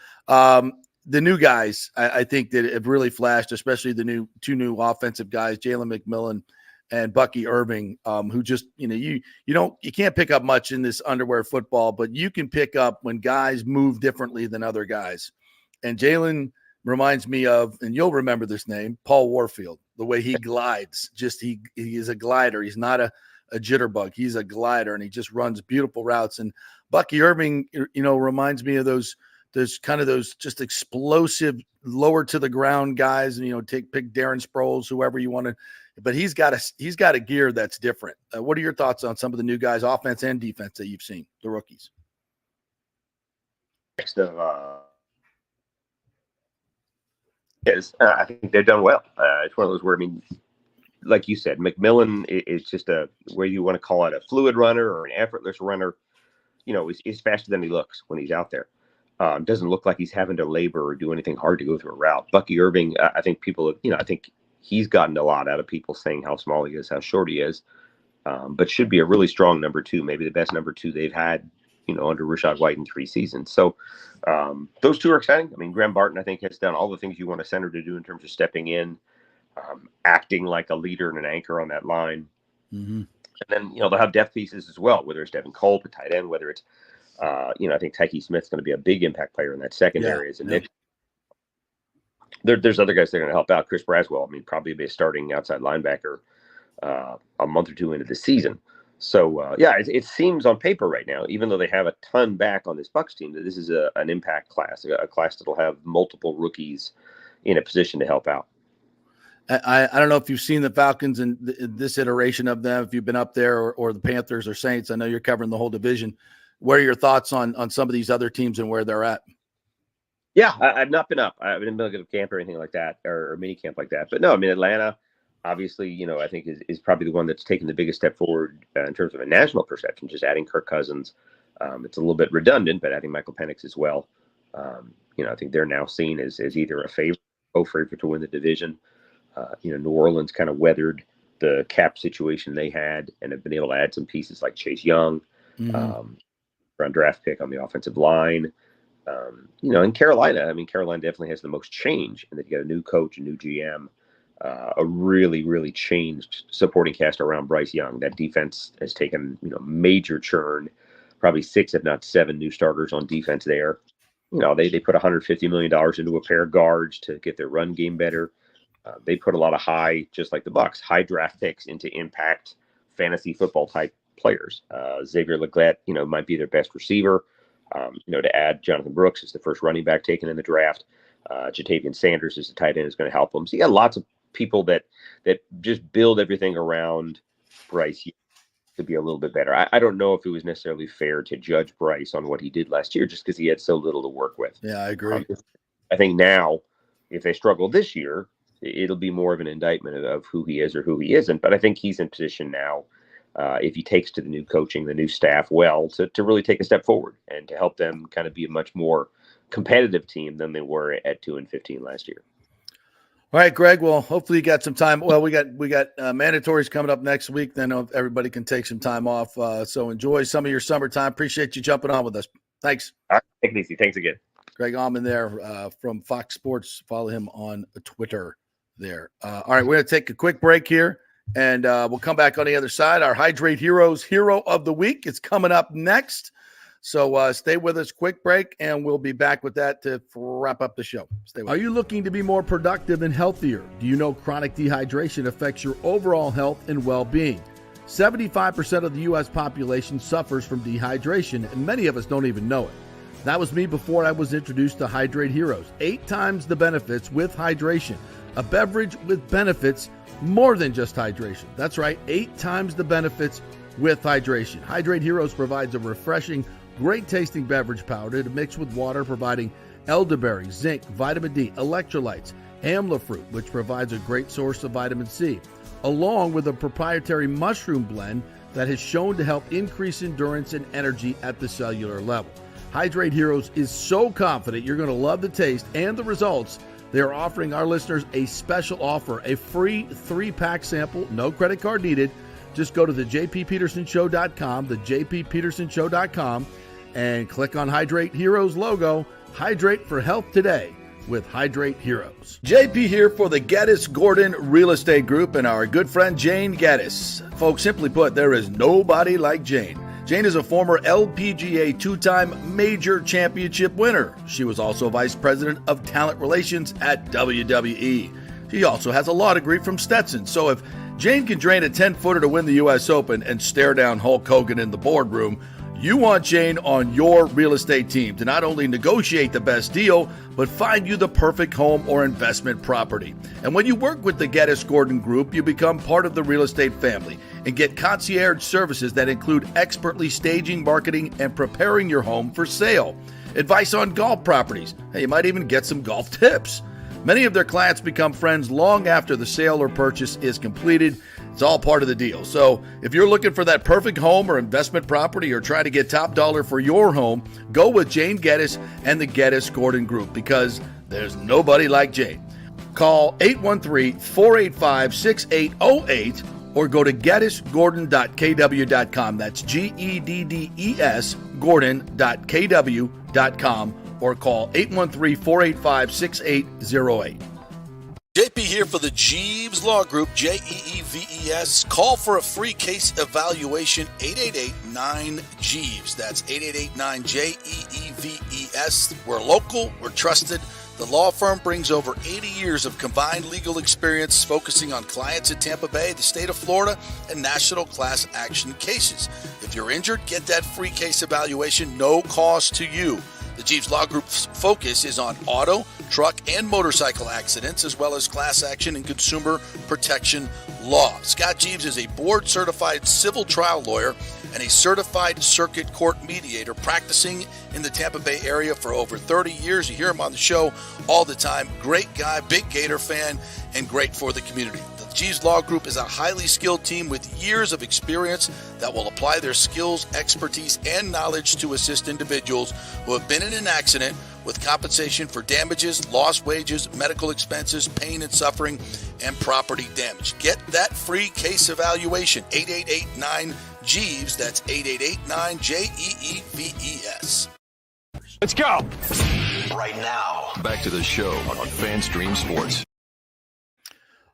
The new guys, I think that have really flashed, especially the two new offensive guys, Jalen McMillan and Bucky Irving, who just, you can't pick up much in this underwear football, but you can pick up when guys move differently than other guys. And Jalen reminds me of, and you'll remember this name, Paul Warfield, the way he glides. Just he is a glider. He's not a jitterbug. He's a glider, and he just runs beautiful routes. And Bucky Irving, reminds me of those just explosive lower to the ground guys, and pick Darren Sproles, whoever you want to, but he's got a gear that's different. What are your thoughts on some of the new guys, offense and defense, that you've seen, the rookies? I think they've done well. It's one of those where, like you said, McMillan is just whether you want to call it a fluid runner or an effortless runner, is faster than he looks when he's out there. Doesn't look like he's having to labor or do anything hard to go through a route. Bucky Irving, I think I think he's gotten a lot out of people saying how small he is, how short he is, but should be a really strong number two, maybe the best number two they've had, under Rachaad White in 3 seasons. So those two are exciting. Graham Barton, I think, has done all the things you want a center to do in terms of stepping in, acting like a leader and an anchor on that line. Mm-hmm. And then, they'll have depth pieces as well, whether it's Devin Culp, a tight end, whether it's, I think Tyke Smith's going to be a big impact player in that secondary. There's other guys that are going to help out. Chris Braswell, probably be a starting outside linebacker a month or two into the season. So, it seems on paper right now, even though they have a ton back on this Bucs team, that this is an impact class, a class that'll have multiple rookies in a position to help out. I don't know if you've seen the Falcons in this iteration of them, if you've been up there, or the Panthers or Saints. I know you're covering the whole division. What are your thoughts on some of these other teams and where they're at? Yeah, I've not been up. I haven't been to camp or anything like that, or mini camp like that. But no, Atlanta, obviously, I think is probably the one that's taken the biggest step forward in terms of a national perception, just adding Kirk Cousins. It's a little bit redundant, but adding Michael Penix as well. I think they're now seen as either a favorite to win the division. New Orleans kind of weathered the cap situation they had and have been able to add some pieces like Chase Young, round draft pick on the offensive line. In Carolina, Carolina definitely has the most change, and that you got a new coach, a new GM, a really, really changed supporting cast around Bryce Young. That defense has taken, major churn, probably 6, if not 7 new starters on defense there. They put $150 million into a pair of guards to get their run game better. They put a lot of just like the Bucs, high draft picks into impact fantasy football type players. Xavier Legette, might be their best receiver. To add Jonathan Brooks as the first running back taken in the draft. Jatavian Sanders as the tight end is going to help them. So you got lots of people that just build everything around Bryce to be a little bit better. I don't know if it was necessarily fair to judge Bryce on what he did last year just because he had so little to work with. Yeah, I agree. I think now, if they struggle this year, it'll be more of an indictment of who he is or who he isn't. But I think he's in position now, if he takes to the new coaching, the new staff well, to really take a step forward and to help them kind of be a much more competitive team than they were at 2-15 last year. All right, Greg. Well, hopefully you got some time. Well, we got mandatories coming up next week. Then everybody can take some time off. So enjoy some of your summertime. Appreciate you jumping on with us. Thanks. All right, take it easy. Thanks again. Greg Auman there from Fox Sports. Follow him on Twitter there. All right, we're going to take a quick break here, and we'll come back on the other side. Our Hydrate Heroes Hero of the Week is coming up next. So stay with us, quick break, and we'll be back with that to wrap up the show. Stay with us. Are you looking to be more productive and healthier? Do you know chronic dehydration affects your overall health and well-being? 75% of the U.S. population suffers from dehydration, and many of us don't even know it. That was me before I was introduced to Hydrate Heroes. 8 times the benefits with hydration. A beverage with benefits more than just hydration. That's right, 8 times the benefits with hydration. Hydrate Heroes provides a refreshing, great tasting beverage powder to mix with water, providing elderberry, zinc, vitamin D, electrolytes, amla fruit, which provides a great source of vitamin C, along with a proprietary mushroom blend that has shown to help increase endurance and energy at the cellular level. Hydrate Heroes is so confident you're going to love the taste and the results. They are offering our listeners a special offer, a free 3-pack sample, no credit card needed. Just go to the jppetersonshow.com, the jppetersonshow.com, and click on Hydrate Heroes logo. Hydrate for health today with Hydrate Heroes. JP here for the Geddes Gordon Real Estate Group and our good friend Jane Geddes. Folks, simply put, there is nobody like Jane. Jane is a former LPGA 2-time major championship winner. She was also vice president of talent relations at WWE. She also has a law degree from Stetson. So if Jane can drain a 10-footer to win the U.S. Open and stare down Hulk Hogan in the boardroom, you want Jane on your real estate team to not only negotiate the best deal, but find you the perfect home or investment property. And when you work with the Geddes Gordon Group, you become part of the real estate family and get concierge services that include expertly staging, marketing, and preparing your home for sale. Advice on golf properties. Hey, you might even get some golf tips. Many of their clients become friends long after the sale or purchase is completed. It's all part of the deal. So if you're looking for that perfect home or investment property or trying to get top dollar for your home, go with Jane Geddes and the Geddes Gordon Group, because there's nobody like Jane. Call 813-485-6808 or go to geddesgordon.kw.com. That's GEDDES Gordon.kw.com or call 813-485-6808. JP here for the Jeeves Law Group, Jeeves. Call for a free case evaluation, 888-9-JEEVES. That's 888-9-JEEVES. We're local, we're trusted. The law firm brings over 80 years of combined legal experience focusing on clients in Tampa Bay, the state of Florida, and national class action cases. If you're injured, get that free case evaluation, no cost to you. The Jeeves Law Group's focus is on auto, truck, and motorcycle accidents, as well as class action and consumer protection law. Scott Jeeves is a board-certified civil trial lawyer and a certified circuit court mediator practicing in the Tampa Bay area for over 30 years. You hear him on the show all the time. Great guy, big Gator fan, and great for the community. The Jeeves Law Group is a highly skilled team with years of experience that will apply their skills, expertise, and knowledge to assist individuals who have been in an accident with compensation for damages, lost wages, medical expenses, pain and suffering, and property damage. Get that free case evaluation, 888-9-JEEVES. That's 888-9-JEEVES. Let's go! Right now. Back to the show on FanStream Sports.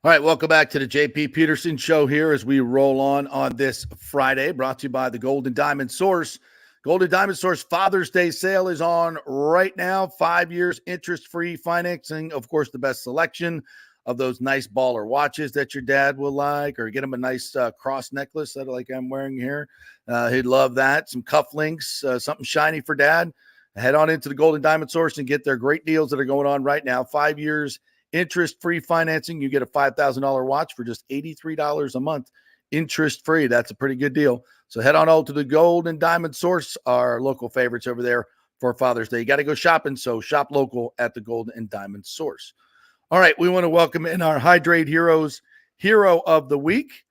All right, welcome back to the JP Peterson Show here as we roll on this Friday, brought to you by the Golden Diamond Source. Golden Diamond Source Father's Day sale is on right now. 5 years interest-free financing. Of course, the best selection of those nice baller watches that your dad will like, or get him a nice cross necklace that like I'm wearing here. He'd love that. Some cufflinks, something shiny for dad. Head on into the Golden Diamond Source and get their great deals that are going on right now. 5 years interest-free financing. You get a $5,000 watch for just $83 a month, interest-free. That's a pretty good deal. So head on over to the Golden Diamond Source, our local favorites over there for Father's Day. You got to go shopping, so shop local at the Golden and Diamond Source. All right, we want to welcome in our Hydrate Heroes Hero of the Week.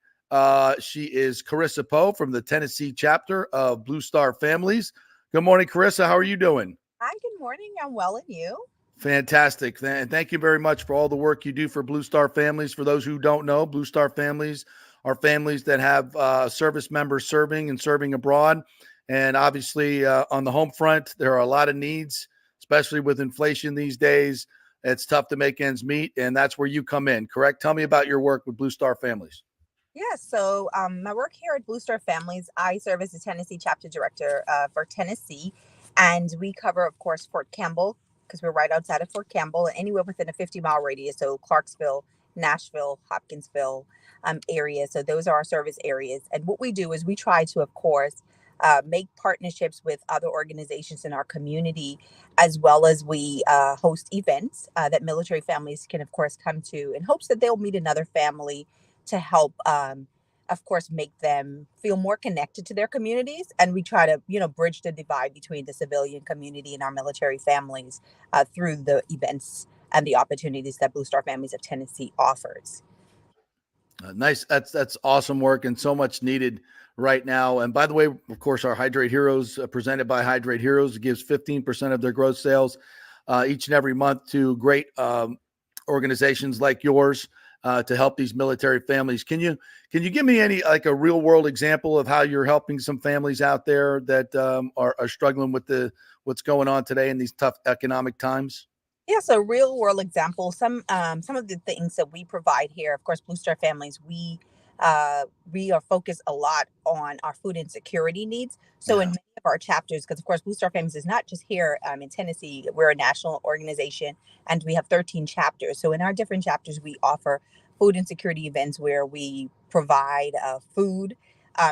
She is Carissa Poe from the Tennessee chapter of Blue Star Families. Good morning, Carissa. How are you doing? Hi, good morning. I'm well, and you? Fantastic. And thank you very much for all the work you do for Blue Star Families. For those who don't know, Blue Star Families are families that have service members serving abroad. And obviously on the home front, there are a lot of needs, especially with inflation these days. It's tough to make ends meet, and that's where you come in, correct? Tell me about your work with Blue Star Families. Yeah, so my work here at Blue Star Families, I serve as the Tennessee chapter director for Tennessee, and we cover, of course, Fort Campbell, because we're right outside of Fort Campbell, anywhere within a 50-mile radius, so Clarksville, Nashville, Hopkinsville area. So those are our service areas. And what we do is we try to, of course, make partnerships with other organizations in our community, as well as we host events that military families can, of course, come to in hopes that they'll meet another family to help, of course, make them feel more connected to their communities. And we try to, bridge the divide between the civilian community and our military families through the events and the opportunities that Blue Star Families of Tennessee offers. Nice. That's awesome work and so much needed right now. And by the way, of course, our Hydrate Heroes, presented by Hydrate Heroes, gives 15% of their gross sales each and every month to great organizations like yours to help these military families. Can you give me a real world example of how you're helping some families out there that are struggling with what's going on today in these tough economic times? Yeah, so real world examples. Some of the things that we provide here, of course, Blue Star Families, we are focused a lot on our food insecurity needs. So in many of our chapters, because of course Blue Star Families is not just here in Tennessee, we're a national organization and we have 13 chapters. So in our different chapters, we offer food insecurity events where we provide food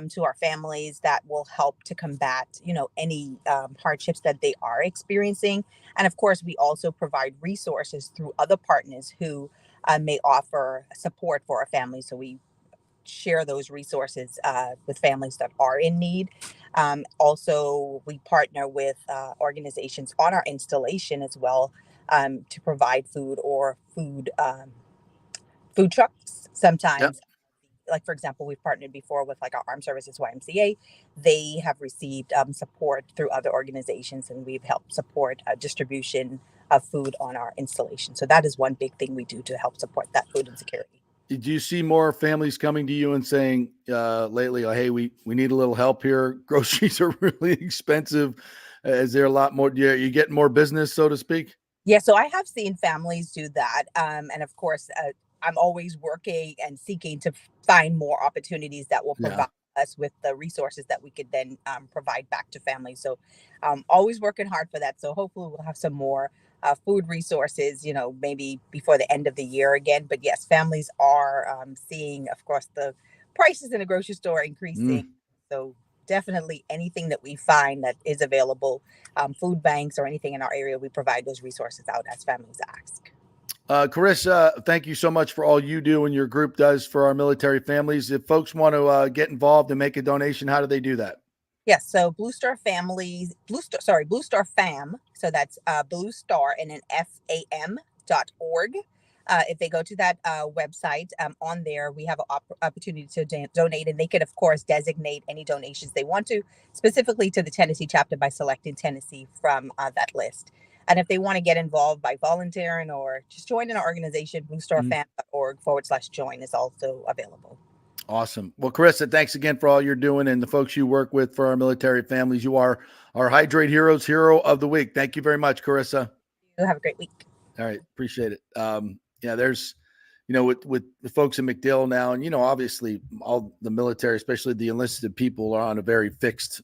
to our families that will help to combat, any hardships that they are experiencing. And of course, we also provide resources through other partners who may offer support for our families. So we share those resources with families that are in need. Also, we partner with organizations on our installation as well to provide food or food trucks sometimes. Yep. Like, for example, we've partnered before with our Armed Services YMCA. They have received support through other organizations, and we've helped support distribution of food on our installation. So that is one big thing we do to help support that food insecurity. Did you see more families coming to you and saying lately, hey, we need a little help here? Groceries are really expensive. Is there a lot more? You get more business, so to speak? Yeah, so I have seen families do that. And of course, I'm always working and seeking to find more opportunities that will provide us with the resources that we could then provide back to families. So always working hard for that. So hopefully we'll have some more food resources, maybe before the end of the year again. But yes, families are seeing, of course, the prices in the grocery store increasing. So definitely anything that we find that is available, food banks or anything in our area, we provide those resources out as families ask. Carissa, thank you so much for all you do and your group does for our military families. If folks want to get involved and make a donation, how do they do that? Yes, so Blue Star Families, Blue Star Fam. So that's Blue Star and then FAM.org. If they go to that website, on there, we have an opportunity to donate, and they can, of course, designate any donations they want to, specifically to the Tennessee chapter by selecting Tennessee from that list. And if they want to get involved by volunteering or just join an organization, bluestarfam.org/join is also available. Awesome. Well, Carissa, thanks again for all you're doing and the folks you work with for our military families. You are our Hydrate Heroes Hero of the Week. Thank you very much, Carissa. You have a great week. All right. Appreciate it. There's, with the folks in MacDill now, and, obviously all the military, especially the enlisted people, are on a very fixed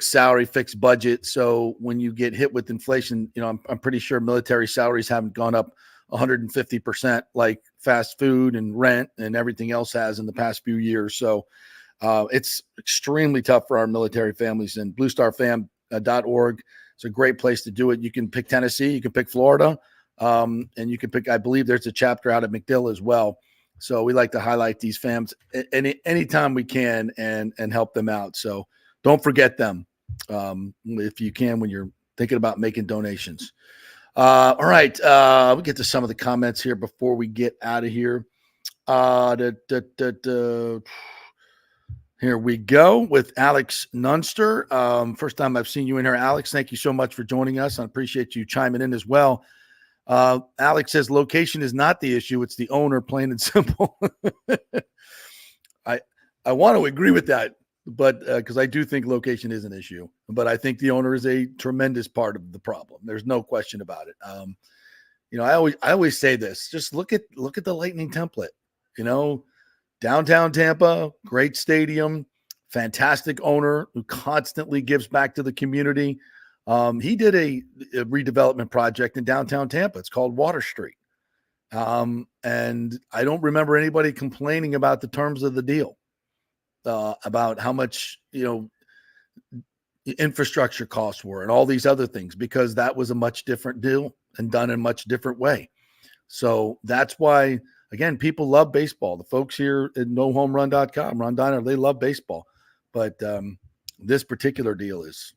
salary, fixed budget. So when you get hit with inflation, I'm pretty sure military salaries haven't gone up 150% like fast food and rent and everything else has in the past few years. So it's extremely tough for our military families, and bluestarfam.org is a great place to do it. You can pick Tennessee, you can pick Florida, and you can pick, I believe there's a chapter out of MacDill as well. So we like to highlight these fams anytime we can and help them out. So don't forget them if you can when you're thinking about making donations. All right. We'll get to some of the comments here before we get out of here. Here we go with Alex Nunster. First time I've seen you in here, Alex. Thank you so much for joining us. I appreciate you chiming in as well. Alex says location is not the issue. It's the owner, plain and simple. I want to agree with that, but because I do think location is an issue, but I think the owner is a tremendous part of the problem. There's no question about it. I always say this, just look at the Lightning template, downtown Tampa, great stadium, fantastic owner who constantly gives back to the community. He did a redevelopment project in downtown Tampa. It's called Water Street. And I don't remember anybody complaining about the terms of the deal. about how much, infrastructure costs were and all these other things, because that was a much different deal and done in a much different way. So that's why, again, people love baseball. The folks here at nohomerun.com, Ron Diner, they love baseball. But this particular deal is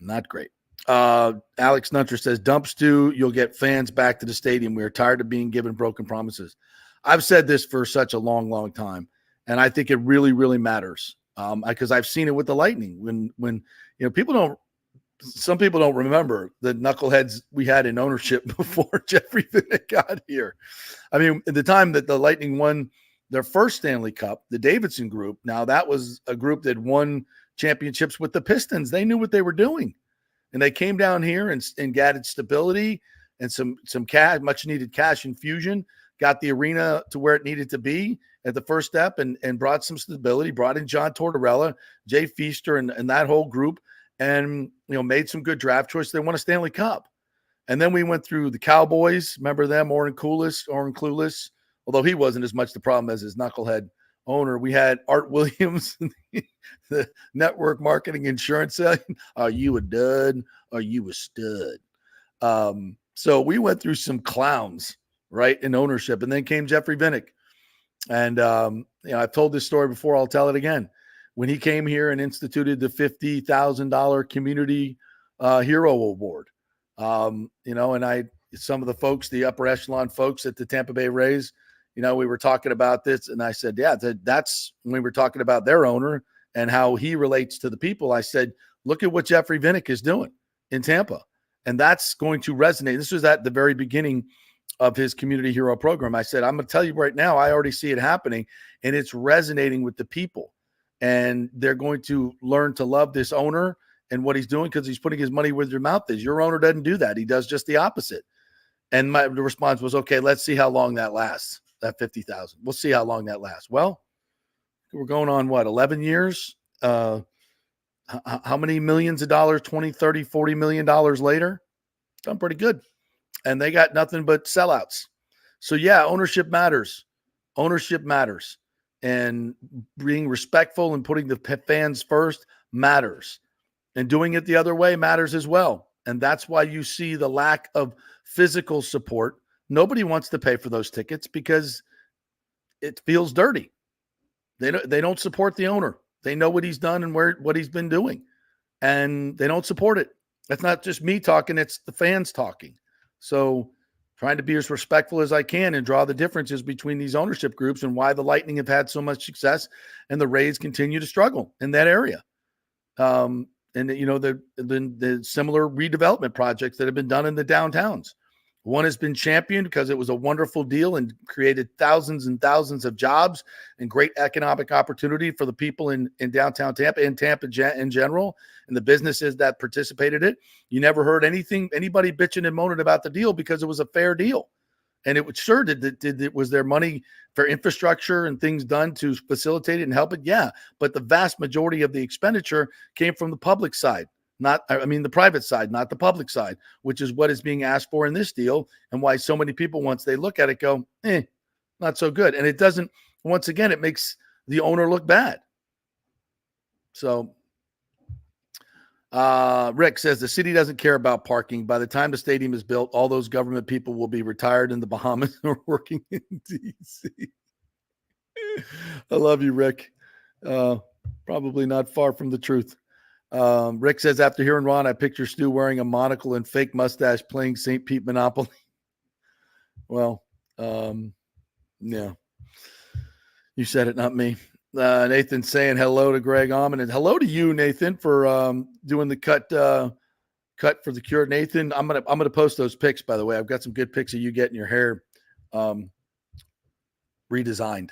not great. Alex Nunter says, dump Stu, you'll get fans back to the stadium. We are tired of being given broken promises. I've said this for such a long, long time, and I think it really, really matters, because I've seen it with the Lightning. When some people don't remember the knuckleheads we had in ownership before Jeffrey Vinik got here. I mean, at the time that the Lightning won their first Stanley Cup, the Davidson Group, now that was a group that won championships with the Pistons. They knew what they were doing. And they came down here and added stability and some cash, much needed cash infusion, got the arena to where it needed to be at the first step, and brought some stability, brought in John Tortorella, Jay Feaster, and that whole group, and made some good draft choices. They won a Stanley Cup. And then we went through the Cowboys. Remember them, Oren Clueless, although he wasn't as much the problem as his knucklehead owner. We had Art Williams, the network marketing insurance. Are you a dud? Are you a stud? So we went through some clowns, right, in ownership. And then came Jeffrey Vinik. And, I've told this story before. I'll tell it again. When he came here and instituted the $50,000 community hero award, and some of the folks, the upper echelon folks at the Tampa Bay Rays, we were talking about this, and I said, yeah, that's when we were talking about their owner and how he relates to the people. I said, look at what Jeffrey Vinik is doing in Tampa. And that's going to resonate. This was at the very beginning of his community hero program. I said, I'm going to tell you right now, I already see it happening, and it's resonating with the people. And they're going to learn to love this owner and what he's doing, because he's putting his money where your mouth is. Your owner doesn't do that. He does just the opposite. And the response was, okay, let's see how long that lasts. That 50,000. We'll see how long that lasts. Well, we're going on 11 years. How many millions of dollars, 20, 30, $40 million later? Done pretty good. And they got nothing but sellouts. So yeah, ownership matters. Ownership matters. And being respectful and putting the fans first matters. And doing it the other way matters as well. And that's why you see the lack of physical support. Nobody wants to pay for those tickets because it feels dirty. They don't support the owner. They know what he's done and what he's been doing, and they don't support it. That's not just me talking. It's the fans talking. So trying to be as respectful as I can and draw the differences between these ownership groups and why the Lightning have had so much success and the Rays continue to struggle in that area. And the similar redevelopment projects that have been done in the downtowns. One has been championed because it was a wonderful deal and created thousands and thousands of jobs and great economic opportunity for the people in downtown Tampa and Tampa in general, and the businesses that participated in it. You never heard anybody bitching and moaning about the deal because it was a fair deal. And it sure did was there money for infrastructure and things done to facilitate it and help it? Yeah. But the vast majority of the expenditure came from the public side. The private side, not the public side, which is what is being asked for in this deal, and why so many people, once they look at it, go, not so good. And it doesn't, once again, it makes the owner look bad. So Rick says the city doesn't care about parking. By the time the stadium is built, all those government people will be retired in the Bahamas or working in D.C. I love you, Rick. Probably not far from the truth. Rick says, after hearing Ron, I picture Stu wearing a monocle and fake mustache playing St. Pete Monopoly. Well, yeah. You said it, not me. Nathan saying hello to Greg Auman, and hello to you, Nathan, for doing the cut for the cure. Nathan, I'm gonna post those pics, by the way. I've got some good pics of you getting your hair redesigned.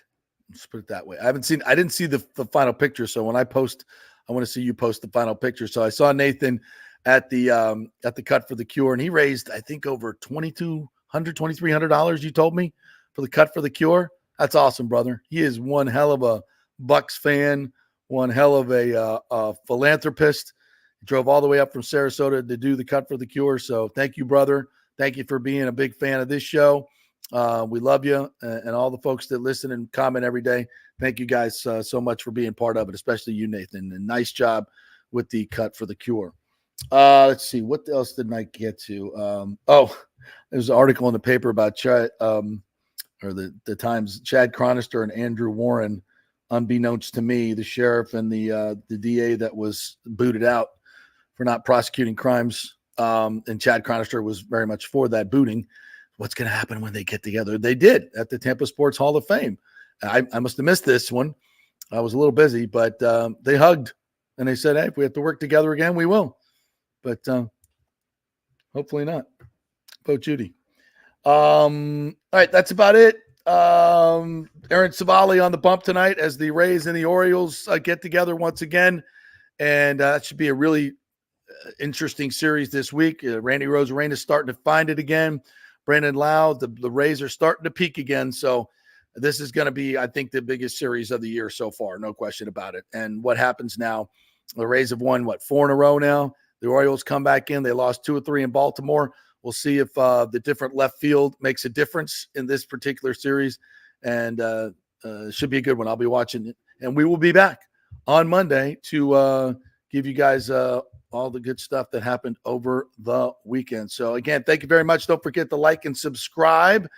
Let's put it that way. I didn't see the final picture, so when I post, I want to see you post the final picture. So I saw Nathan at the cut for the cure, and he raised, I think, over $2,200, $2,300. You told me for the cut for the cure. That's awesome, brother. He is one hell of a Bucks fan, one hell of a philanthropist. He drove all the way up from Sarasota to do the cut for the cure. So thank you, brother. Thank you for being a big fan of this show. We love you, and all the folks that listen and comment every day. thank you guys so much for being part of it, especially you, Nathan. And nice job with the cut for the cure. Let's see. What else did I get to? There's an article in the paper about Chad, or the Times, Chad Chronister and Andrew Warren, unbeknownst to me, the sheriff and the DA that was booted out for not prosecuting crimes. And Chad Chronister was very much for that booting. What's going to happen when they get together? They did at the Tampa Sports Hall of Fame. I must have missed this one. I was a little busy, but they hugged and they said, hey, if we have to work together again, we will. But hopefully not. Bo Judy. All right, that's about it. Aaron Savali on the bump tonight as the Rays and the Orioles get together once again. And that should be a really interesting series this week. Randy Rosarena is starting to find it again. Brandon Lau, the Rays are starting to peak again. So this is going to be, I think, the biggest series of the year so far. No question about it. And what happens now, the Rays have won, 4 in a row now. The Orioles come back in. They lost 2 or 3 in Baltimore. We'll see if the different left field makes a difference in this particular series. And should be a good one. I'll be watching it. And we will be back on Monday to give you guys all the good stuff that happened over the weekend. So, again, thank you very much. Don't forget to like and subscribe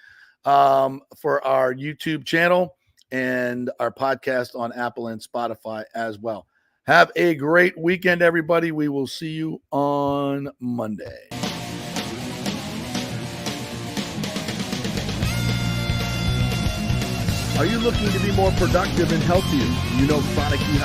for our YouTube channel and our podcast on Apple and Spotify as well. Have a great weekend, everybody. We will see you on Monday. Are you looking to be more productive and healthier? You know Chronic Eat